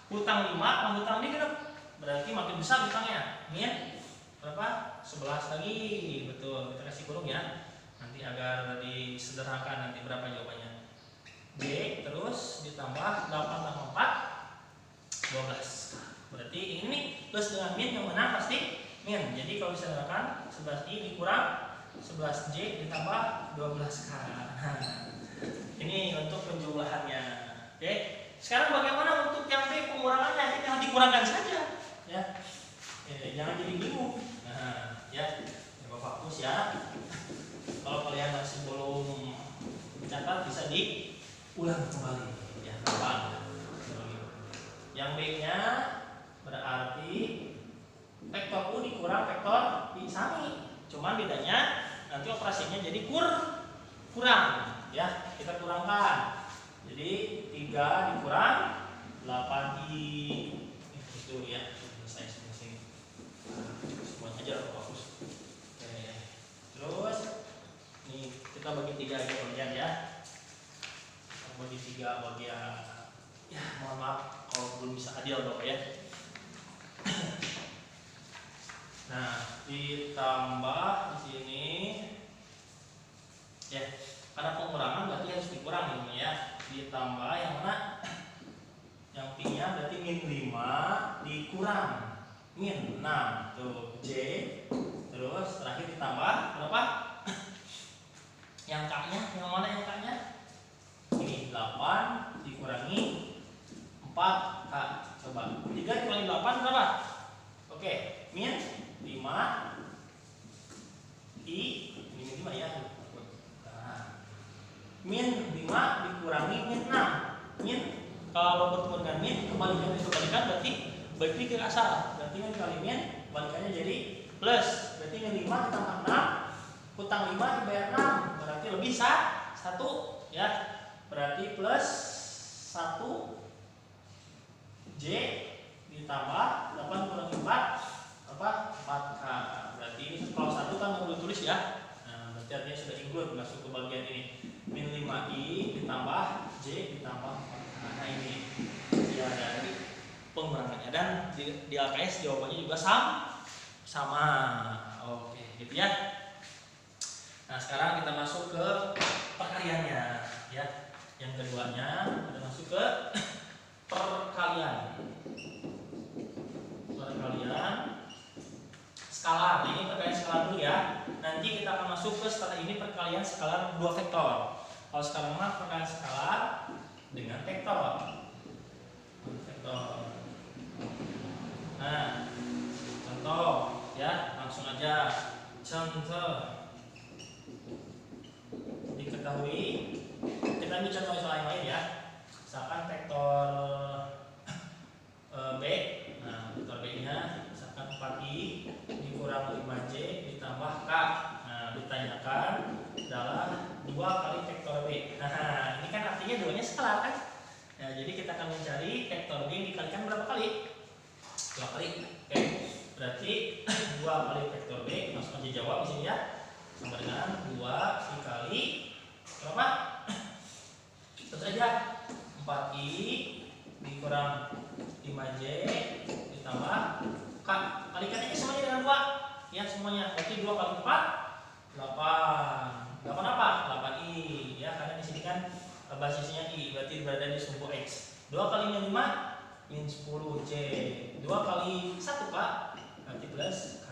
Hutang 5 sama hutang ini kan berarti makin besar hutangnya. Min berapa? 11 lagi. Betul. Kita kasih kurung ya. Nanti agar disederhanakan nanti berapa jawabannya. B terus ditambah 8 tambah 4 12. Berarti ini plus dengan min yang mana pasti min. Jadi kalau disederhanakan 11i dikurang 11j ditambah 12k. Nah, ini untuk penjumlahannya. Oke. Sekarang bagaimana untuk yang B pengurangannya? Ini dikurangkan saja ya. Jangan jadi bingung. Nah, ya. Coba fokus ya. Kalau kalian masih belum mencatat bisa diulang kembali ya. Yang B-nya berarti vektor U dikurang vektor P sami. Cuman bedanya nanti operasinya jadi kurang ya. Kita kurangkan. Jadi 3 dikurang 8i itu ya. Selesai sini. Semuanya aja fokus. Oke. Terus nih kita bagi 3 aja bagian ya. Kita bagi 3 bagian. Ya, mohon maaf kalau belum bisa adil Bapak ya. Nah, ditambah di sini ya, karena pengurangan berarti harus dikurang ini ya. Ditambah yang mana? Yang P-nya berarti min 5 dikurang min 6 tuh J. Terus terakhir ditambah berapa? Yang K-nya, yang mana yang K-nya? Ini 8 dikurangi 4K. Coba 3 dikurangi 8 berapa? Oke, min 5 I ini min 5 ya. Nah, min 5 dikurangi min 6. Min kalau bertemu dengan min kebalikan dikebalikan berarti balik ke asal. Berarti min kali min kebalikannya jadi plus. Berarti min 5 ditambah 6 hutang 5 dibayar 6 berarti lebih 1 ya. Berarti plus 1 J ditambah 8 kurangi 4 apa? 4K. Berarti kalau 1 kan perlu tulis ya. Nah, berarti artinya sudah include masuk ke bagian ini. Min 5i ditambah J ditambah 4K. Nah, ini ya dari pengurangannya dan di LKS jawabannya juga sama. Oke, gitu ya. Nah, sekarang kita masuk ke perkaliannya ya. Yang keduanya kita masuk ke perkalian. Skalar ini skalar dua vektor. Kalau sekarang mah perkalian skalar dengan vektor. Nah, contoh ya, langsung aja. Contoh diketahui, kita ambil contoh yang lain ya. Misalkan vektor B. Nah, vektor B-nya misalkan 4i dikurang 5j ditambah k. Nah, ditanyakan adalah 2 kali vektor B. Nah, ini kan artinya duanya skalar kan? Nah, jadi kita akan mencari vektor B dikalikan berapa kali? 2 kali. Oke. Berarti 2 kali vektor B, langsung aja jawab di sini ya. Sama dengan 2 dikali berapa? Tentu aja 4i dikurang 5j ditambah k. Kalikannya semuanya dengan 2. Ya, semuanya. Berarti 2 kali 4 8. 8 apa? 8i. Ya, karena di sini kan basisnya i, berarti berada di sumbu x. 2 kali 5 min 10j. 2 kali 1 pak, berarti plus k.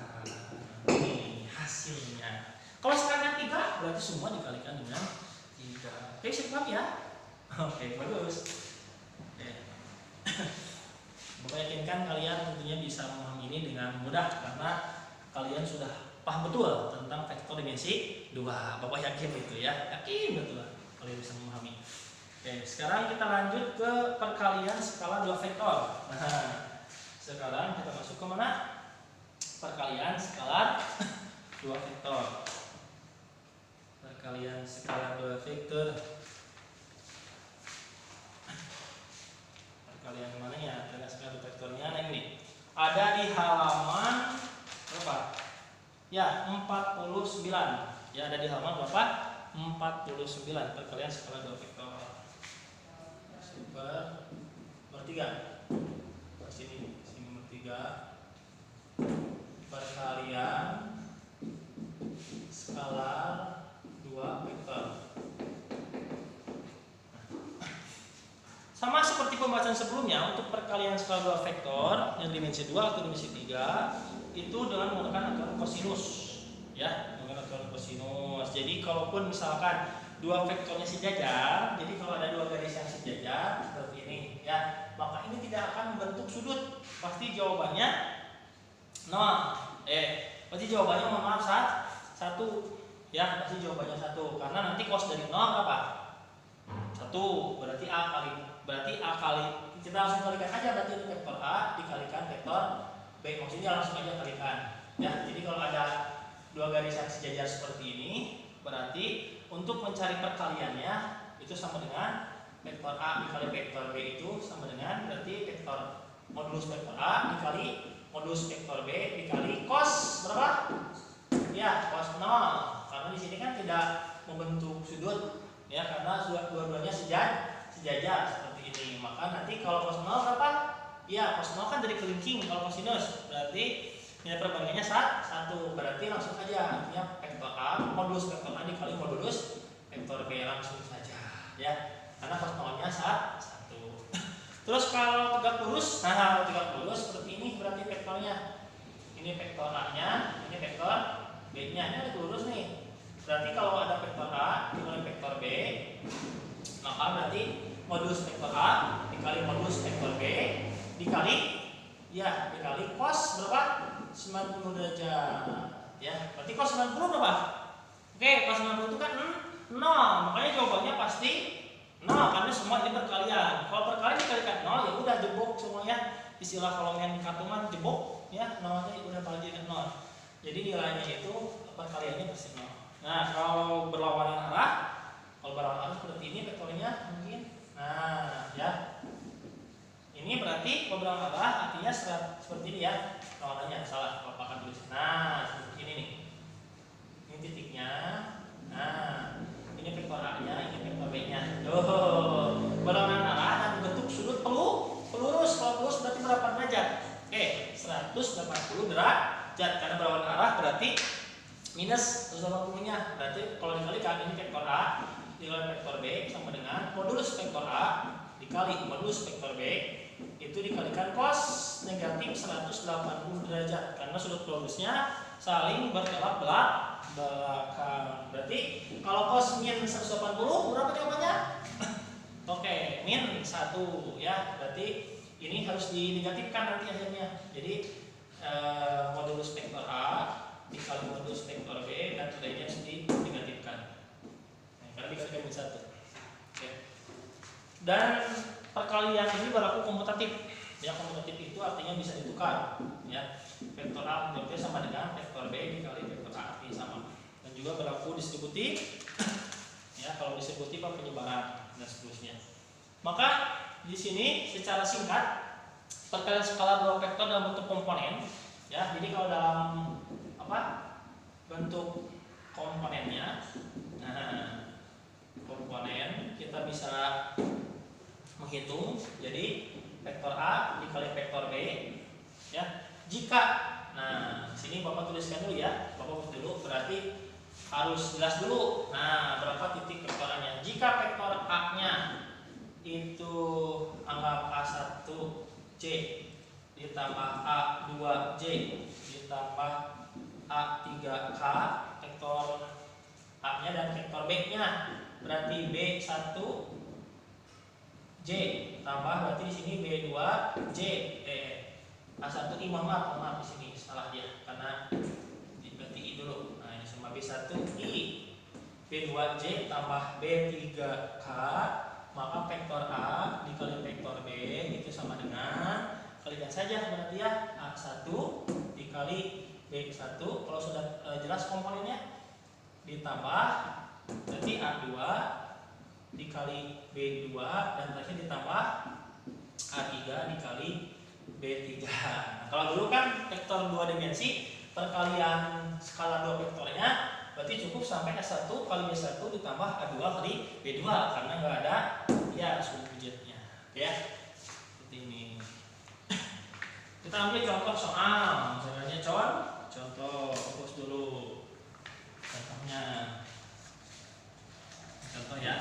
Ini hasilnya. Kalau sekarang 3, berarti semua dikalikan dengan 3. Oke, siap ya? Oke, bagus. Oke. Bapak yakinkan kalian tentunya bisa memahami ini dengan mudah karena kalian sudah paham betul tentang vektor dimensi 2. Bapak yakin itu ya? Yakin betul kalian bisa memahami. Oke, sekarang kita lanjut ke perkalian skala 2 vektor. Nah, sekarang kita masuk ke mana? Perkalian skala 2 vektor. Perkalian skala 2 vektor. Perkalian mana ya? Perkalian skala 2 vektornya nah ini. Ada di halaman berapa? Ya, 49. Ya, ada di halaman berapa? 49. Perkalian skala 2 vektor. Super nomor 3. Sini nomor 3. Perkalian skala 2 vektor. Sama seperti pembahasan sebelumnya, untuk perkalian skala 2 vektor yang dimensi 2 atau dimensi 3 itu dengan menggunakan aturan kosinus. Ya, menggunakan aturan kosinus. Jadi kalaupun misalkan dua vektornya sejajar, jadi kalau ada 2 garis yang sejajar seperti ini ya, maka ini tidak akan membentuk sudut. Pasti jawabannya 0. Pasti jawabannya mohon maaf 1 ya, pasti jawabannya 1 karena nanti cos dari 0 berapa? 1. Berarti A kali kita langsung kalikan aja, berarti itu vektor A dikalikan vektor B, maksudnya langsung aja kalikan ya. Jadi kalau ada 2 garis yang sejajar seperti ini, berarti untuk mencari perkaliannya itu sama dengan vektor A dikali vektor B itu sama dengan berarti vektor modulus vektor A dikali modulus vektor B dikali cos berapa? Ya, cos 0. Karena di sini kan tidak membentuk sudut ya, karena dua-duanya sejajar seperti ini. Maka nanti kalau cos 0 berapa? Ya, cos 0 kan dari kelingking. Kalau kosinus berarti nilai perbandingannya 1. Berarti langsung saja artinya vektor A modulus vektor A dikali modulus vektor B, langsung saja ya. Karena cos 0-nya 1. Terus kalau tegak lurus, nah kalau tegak lurus seperti ini berarti vektornya. Ini vektor A-nya, ini vektor B-nya. Ini ada lurus nih. Berarti kalau ada vektor A dikali vektor B, maka berarti modulus vektor A dikali modulus vektor B dikali cos berapa? 90 derajat ya. Berarti cos 90 berapa? Oke, cos 90 itu kan 0. Makanya jawabannya pasti 0 karena semua ini perkalian. Kalau perkalian dikalikan 0 ya udah jebok semuanya. Istilah kalau main kartungan jebok ya, 0-nya udah pasti 0. Jadi nilainya itu perkaliannya pasti 0. Nah, kalau berlawanan arah, seperti ini vektornya mungkin. Nah, ya. Ini berarti kalau berlawanan arah artinya seperti ini ya. Lawanannya salah, kalau akan tulis. Nah, seperti ini nih. Ini titiknya. Nah, ini vektor A-nya, ini vektor B-nya. Tuh, berlawanan arah dan bentuk sudut pelurus. Kalau pelurus berarti berapa derajat? Oke, 180 derajat. Karena berlawanan arah berarti minus 180-nya. Berarti kalau dikalikan ini vektor A dikali vektor B sama dengan modulus vektor A dikali modulus vektor B itu dikalikan cos negatif 180 derajat karena sudut pelurusnya saling bertolak belakang. Berarti kalau cos min 180 berapa jawabannya? Oke, min 1 ya. Berarti ini harus dinegatifkan nanti akhirnya. Jadi modulus vektor A dikali modulus vektor B dan lainnya harus dinegatifkan. Nah, karena dikalikan min 1. Oke. Dan perkalian ini berlaku komutatif. Ya, komutatif itu artinya bisa ditukar. Ya, vektor A menjawabnya sama dengan vektor B dikali vektor A, artinya sama. Dan juga berlaku distributif. Ya, kalau distributif apa penyebaran dan seterusnya. Maka di sini secara singkat perkalian skala dua vektor dalam bentuk komponen. Ya, jadi kalau dalam apa bentuk komponennya, nah komponen kita bisa menghitung. Jadi vektor A dikali vektor B, ya. Jika, nah sini Bapak tuliskan dulu ya, Bapak tulis dulu, berarti harus jelas dulu. Nah, berapa titik vektor A-nya? Jika vektor A-nya itu anggap A1C ditambah A2J ditambah A3K, vektor A-nya dan vektor B-nya, berarti B1J tambah, berarti di sini B2J. A1I maaf di sini salah dia karena berarti I dulu. Nah, ini sama B1I. B2J tambah B3K, maka vektor A dikali vektor B itu sama dengan, kalikan saja berarti ya, A1 dikali B1, kalau sudah jelas komponennya, ditambah berarti A2 dikali B2 dan terakhir ditambah A3 dikali B3. Nah, kalau dulu kan vektor 2 dimensi, perkalian skala 2 vektornya berarti cukup sampai A1 kali B1 ditambah A2 kali B2 karena nggak ada ya subjetnya. Oke ya, seperti ini. Kita ambil contoh soal, misalnya contoh fokus dulu contohnya. Contoh ya.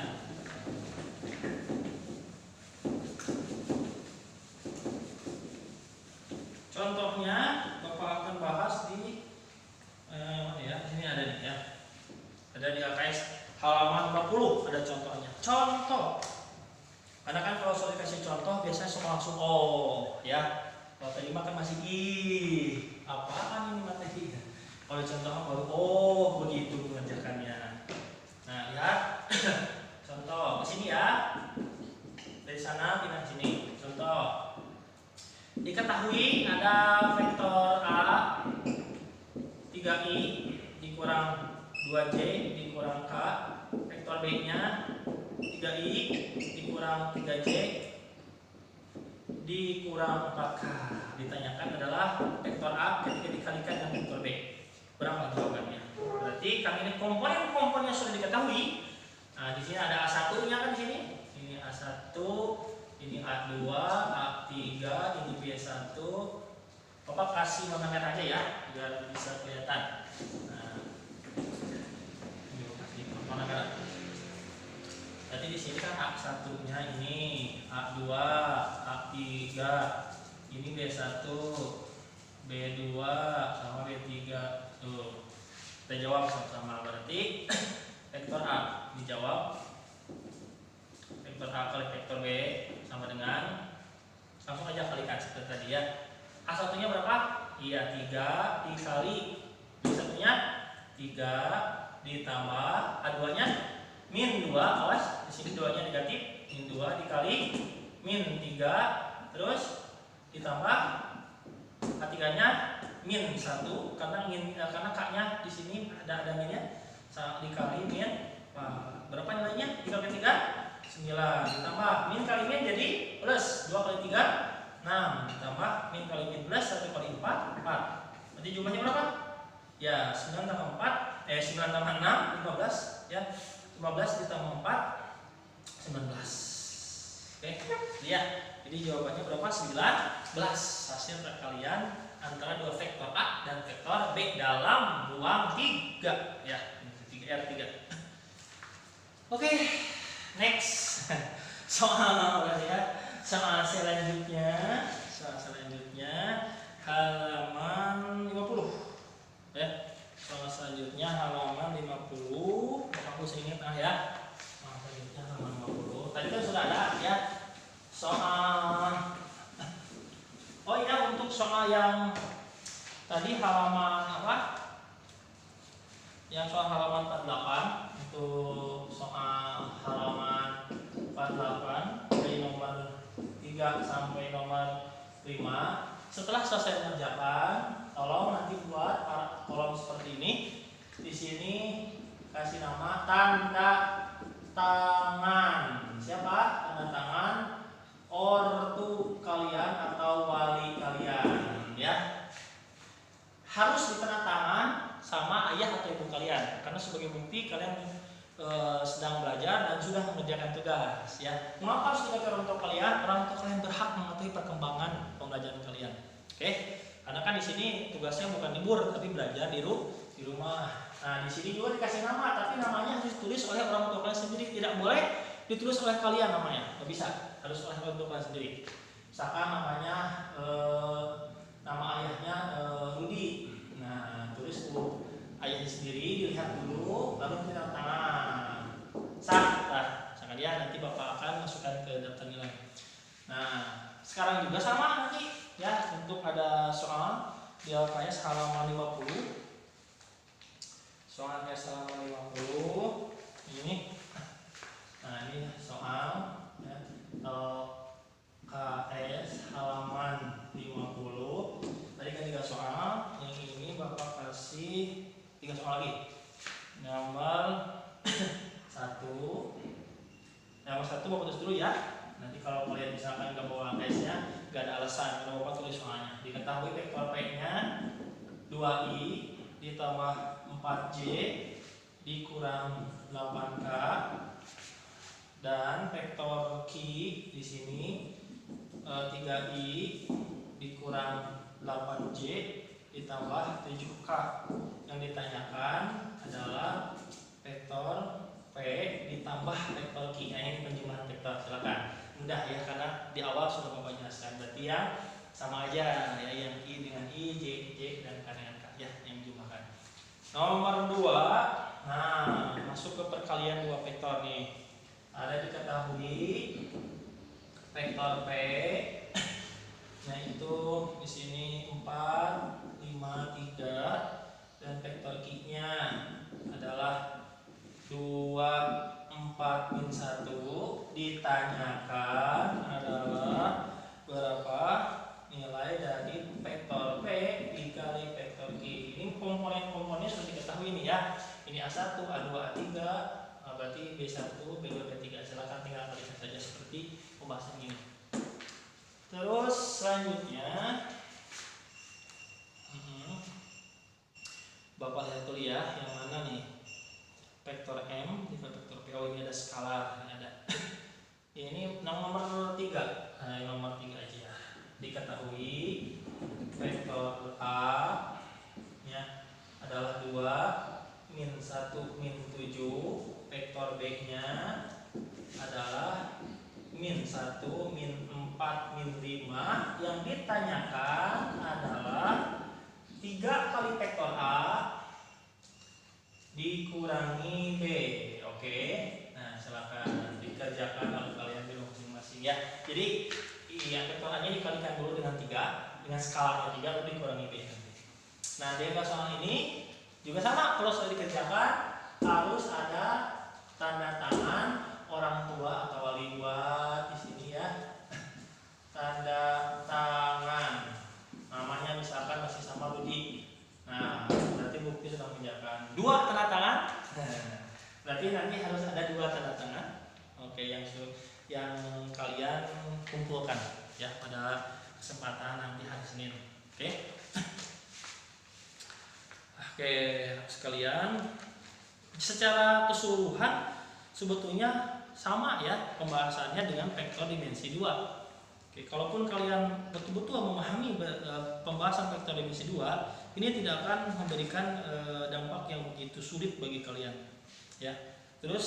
Contohnya Bapak akan bahas di ya, sini ada nih ya. Ada di AKS halaman 40 ada contohnya. Contoh. Karena kan kalau soal dikasih contoh biasanya suka langsung oh ya. Kalau tadi kan masih ih. Apaan ini materi? Kalau contoh baru oh begitu mengerjakannya. Nah, lihat. Contoh, ke sini ya. Dari sana pindah sini. Contoh. Diketahui ada vektor A 3i dikurang 2j dikurang k, vektor B-nya 3i dikurang 3j dikurang 4k. Ditanyakan adalah vektor A ketika dikalikan dengan vektor B. Berapa jawabannya? Berarti kami ini komponen-komponennya sudah diketahui. Nah, di sini ada A1-nya kan di sini. Ini A1, ini A2, A3, ini B1. Bapak kasih warna merah aja ya, biar bisa kelihatan. Nah, ini kasih warna merah. Jadi di sini kan A1-nya ini, A2, A3, ini B1, B2 sama B3. Tuh. Kita jawab sama-sama, berarti vektor A dijawab. Vektor A kali vektor B sama dengan, langsung aja kalikan seperti tadi ya. A1-nya berapa? Iya, 3 dikali B1-nya 3 ditambah A2-nya min 2, awas di sini 2-nya negatif, min 2 dikali min 3 terus ditambah A3-nya min 1 karena K-nya di sini ada minnya dikali min berapa nilainya? 3 kali 3 9 ditambah min kali min jadi plus 2 kali 3 6 ditambah min kali min plus 1 kali 4 4. Berarti jumlahnya berapa? Ya 9 tambah 4 9 tambah 6 15 ya. 15 ditambah 4 19. Oke, lihat. Jadi jawabannya berapa? 19. Hasil perkalian antara dua vektor A dan vektor B dalam ruang 3 ya. 3R3. Oke, next. Soal ya. Soal selanjutnya halaman 50 ya. Soal selanjutnya halaman soal, oh iya, untuk soal yang tadi halaman apa? Yang soal halaman 48, untuk soal halaman 48 dari nomor 3 sampai nomor 5. Setelah selesai mengerjakan, tolong nanti buat kolom seperti ini. Di sini kasih nama tanda tangan. Siapa? Tanda tangan ortu kalian atau wali kalian, ya. Harus ditandatangan sama ayah atau ibu kalian, karena sebagai bukti kalian sedang belajar dan sudah mengerjakan tugas, ya. Mengapa harus dikasih orang tua kalian? Orang tua kalian berhak mengetahui perkembangan pembelajaran kalian. Oke? Karena kan di sini tugasnya bukan libur tapi belajar di rumah. Nah, di sini juga dikasih nama, tapi namanya harus ditulis oleh orang tua kalian sendiri. Tidak boleh ditulis oleh kalian namanya, nggak bisa. Harus oleh orang tua kalian sendiri. Misalkan namanya nama ayahnya Rudi. Nah, tulis dulu ayahnya sendiri, dilihat dulu, lalu tanda tangan. Sah, misalkan ya, nanti bapak akan masukkan ke daftar nilai. Nah, sekarang juga sama nanti, ya, untuk ada soal di LKS halaman 50. Soal LKS halaman 50 ini. Nah, ini soal ya, LKS halaman 50. Tadi kan 3 soal, yang ini bapak kasih 3 soal lagi. Nomor 1. Nomor 1 bapak tulis dulu ya. Nanti kalau kalian misalkan nggak bawa LKS-nya, nggak ada alasan, kalau bapak tulis soalnya. Diketahui vektor P-nya 2i ditambah 4j dikurang 8k, dan vektor Q di sini 3i dikurang 8j ditambah 7k. Yang ditanyakan adalah vektor P ditambah vektor Q. Nah, ini penjumlahan vektor, silakan. Mudah ya, karena di awal sudah bapak jelaskan. Berarti ya sama aja ya, yang I dengan I, J dan K dengan K ya, yang dijumlahkan. Nomor 2. Nah, masuk ke perkalian 2 vektor nih. Ada diketahui vektor P, yaitu di sini 4, 5, 3, dan vektor Q-nya adalah 2, 4, min 1. Ditanyakan adalah berapa nilai dari vektor P dikali vektor Q. Ini komponen-komponennya sudah diketahui nih ya. Ini A1, A2, A3, berarti B1, B2, B3. Silahkan tinggal kalikan saja seperti pembahasan ini. Terus selanjutnya bapak lihat dulu ya, yang mana nih vektor M dikali vektor P. Oh, ini ada skalar, ini ada. Ini nomor 3. Nah, nomor 3 aja. Diketahui vektor A nya adalah 2, min 1, min 7. Vektor B nya adalah min 1, min 4, min 5. Yang ditanyakan adalah 3 kali vektor A dikurangi B. Oke. Nah, silakan dikerjakan oleh kalian di rumah masing-masing ya. Jadi yang vektor A nya dikalikan dulu dengan 3, dengan skalarnya 3, lalu dikurangi B. Nah, di soal ini juga sama, kalau sudah dikerjakan harus ada tanda tangan orang tua atau wali buat di sini ya. Tanda tangan. Namanya misalkan masih sama Rudi. Nah, berarti bukti sudah mengerjakan 2 tanda tangan. Berarti nanti harus ada 2 tanda tangan. Oke, yang kalian kumpulkan ya pada kesempatan nanti hari Senin. Oke. Oke, sekalian, secara keseluruhan sebetulnya sama ya pembahasannya dengan vektor dimensi 2. Oke, kalaupun kalian betul-betul memahami pembahasan vektor dimensi 2, ini tidak akan memberikan dampak yang begitu sulit bagi kalian. Ya. Terus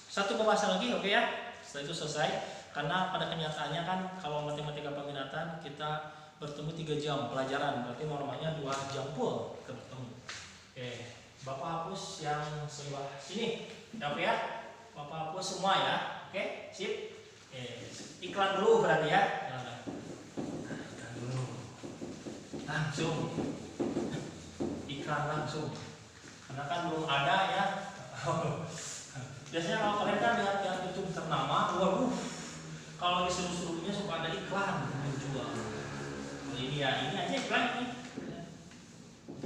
satu pembahasan lagi, oke ya. Setelah itu selesai. Karena pada kenyataannya kan kalau matematika peminatan kita bertemu 3 jam pelajaran, berarti normalnya 2 jam full bertemu. Oke, bapak hapus yang sebelah sini, ya, ya. Bapak hapus semua ya. Oke, sip. Oke, iklan dulu berarti ya. Iklan dulu. Langsung. Iklan langsung. Karena kan belum ada ya. Biasanya kalau kalian kan lihat yang YouTube ternama, waduh, kalau di seluruh-seluruhnya suka ada iklan menjual. Ini ya, ini aja iklan ini.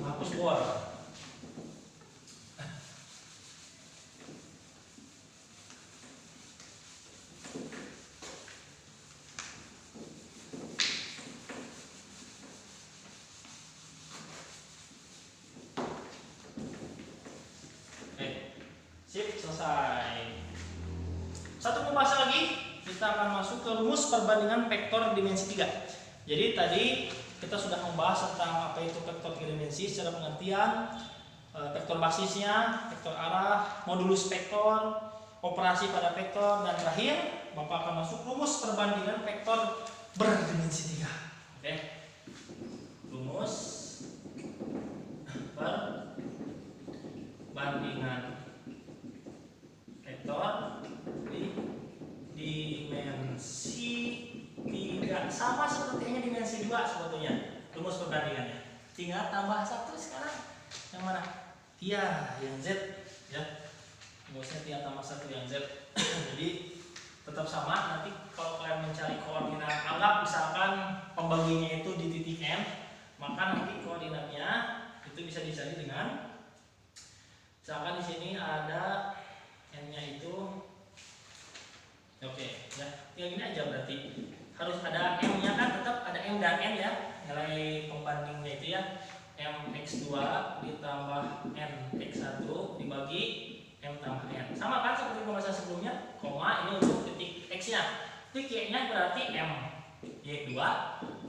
Hapus bor. Sip, selesai. Satu pembahasan lagi, kita akan masuk ke rumus perbandingan vektor dimensi 3. Jadi tadi kita sudah membahas tentang apa itu vektor 3 dimensi secara pengertian, vektor basisnya, vektor arah, modulus vektor, operasi pada vektor, dan terakhir Bapak akan masuk rumus perbandingan vektor berdimensi 3. Oke. Rumus perbandingan vektor di dimensi 3 sama sepertinya dimensi 2 sebetulnya rumus perbandingannya, tinggal tambah satu sekarang. Yang mana? Iya, yang Z ya, rumusnya tinggal tambah satu yang Z. Jadi tetap sama. Nanti kalau kalian mencari koordinat, anggap misalkan pembaginya itu di titik M, maka nanti koordinatnya itu bisa dicari dengan, misalkan di sini ada N-nya itu, oke ya, yang ini aja berarti harus ada M-nya kan, tetap ada M dan N ya, nilai pembandingnya itu ya, MX2 ditambah NX1 dibagi M tambah N. Sama kan seperti pembahasan sebelumnya, koma ini untuk titik X-nya, titik Y-nya berarti M Y2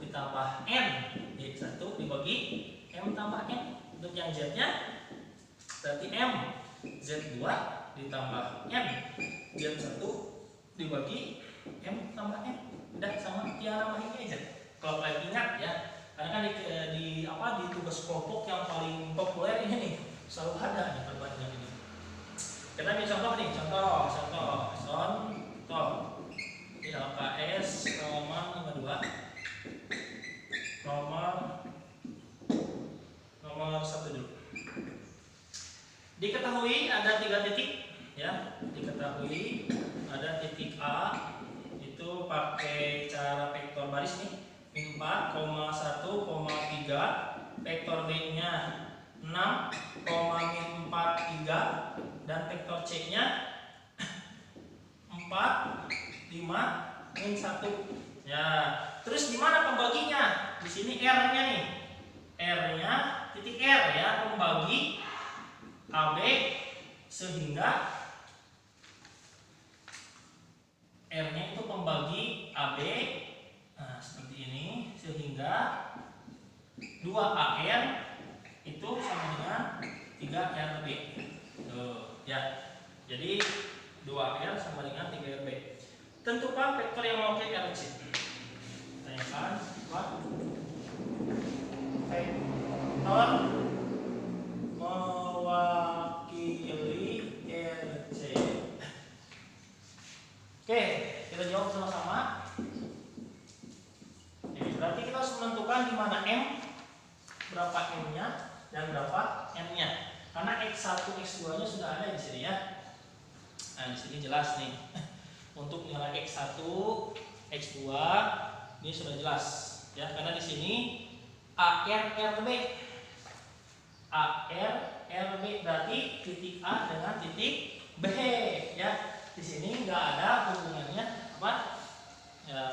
ditambah N Y1 dibagi M tambah N. Untuk yang Z-nya berarti M Z2 ditambah M Z1 dibagi M tambah N. Udah sama, tiara nama ini aja kalau kalian ingat ya, karena kan di tugas kelompok yang paling populer ini nih selalu ada nih perbandingan ini. Kita ambil contoh nih, contoh di LKS nomor 52 nomor 1 dulu. Diketahui ada 3 titik ya, diketahui ada titik A itu pakai cara vektor baris nih 4,1,3, vektor B-nya 6,43 dan vektor C-nya 4, 5, min 1. Ya, terus di mana pembaginya? Di sini R-nya nih. R-nya titik R ya, pembagi AB sehingga R-nya itu pembagi AB, nah seperti ini, sehingga 2AR itu sama dengan 3RB. Tuh, ya. Jadi 2R sama dengan 3RB. Tentukan vektor yang mewakili RC. Tanyakan apa? Vektor mewakili RC. Oke, kita jawab sama-sama. Berarti kita harus menentukan di mana M, berapa M-nya dan berapa N-nya. Karena X1, X2-nya sudah ada di sini ya. Nah, di sini jelas nih. Untuk nilai X1, X2 ini sudah jelas ya, karena di sini ARRB. ARRB berarti titik A dengan titik B ya. Di sini nggak ada hubungannya apa? Ya.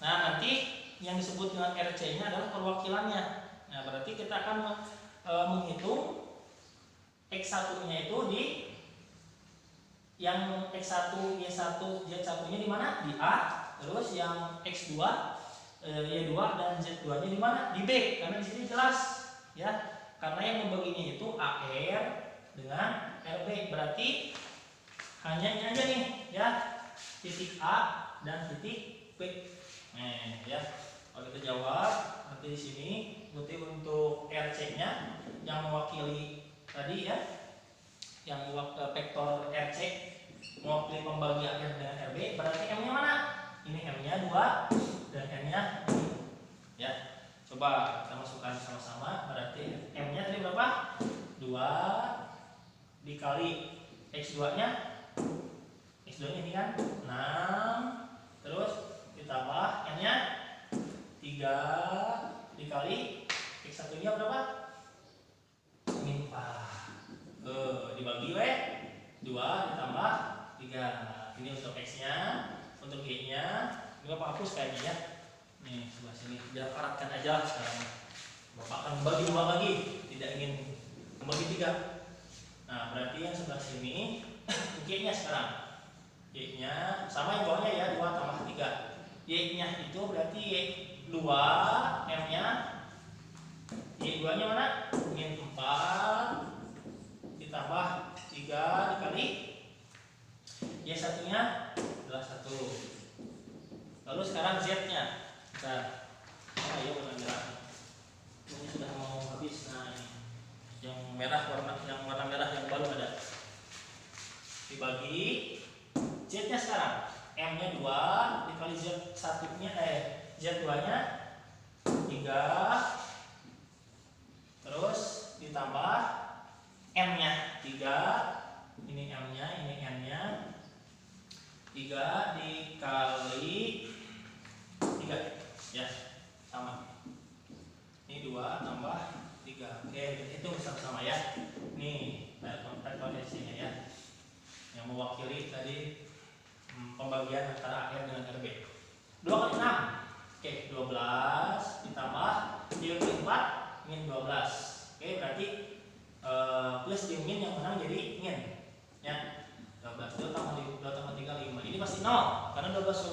Nah, nanti yang disebut dengan RC-nya adalah perwakilannya. Nah, berarti kita akan menghitung X1-nya itu di yang X1, Y1, Z1-nya di mana? Di A. Terus yang X2, Y2 dan Z2-nya di mana? Di B. Karena di sini jelas ya. Karena yang membaginya itu AR dengan RB. Berarti hanya ini aja nih ya, titik A dan titik B. Nah, ya. Kalau kita jawab nanti di sini berarti untuk RC-nya yang mewakili tadi ya, yang vektor RC mewakili pembagi akhir dengan RB, berarti M-nya mana? Ini M-nya 2 dan N-nya ya. Coba kita masukkan sama-sama, berarti M-nya tadi berapa? 2 dikali X2-nya. X2-nya ini kan 6, terus ditambah N-nya 3 dikali X1-nya berapa? Ini 4. Dibagi 2 ditambah 3. Ini untuk X-nya, untuk Y-nya. Ini Bapak hapus kayaknya ya. Nih, sebelah sini. Biar paratkan aja sekarang. Bapak akan bagi 2 lagi, tidak ingin membagi 3. Nah, berarti yang sebelah sini Y-nya sekarang. Y-nya sama yang bawahnya ya, 2 tambah 3. Y-nya itu berarti Y2, M-nya Y2-nya mana? Min 4 ditambah 3 dikali Y1-nya adalah 1. Lalu sekarang Z-nya. Nah, ayo warna merah. Ini sudah mau habis. Nah, ini yang warna merah yang baru ada. Dibagi Z-nya sekarang. M-nya 2 dikali Z1-nya Z2-nya 3. Terus ditambah M-nya 3. Ini M-nya, ini N-nya. 3 dikali 3 ya, sama. Ini 2 tambah 3. Oke, itu sama-sama ya. Nih, kalkulasinya ya. Yang mewakili tadi pembagian antara akhir dengan RB. 2 kali 6. Oke, 12 ditambah dibagi 4 min 12. Oke, berarti plus di min yang menang jadi min ya. 12 2 tambah 3 5. Ini pasti 0 karena 12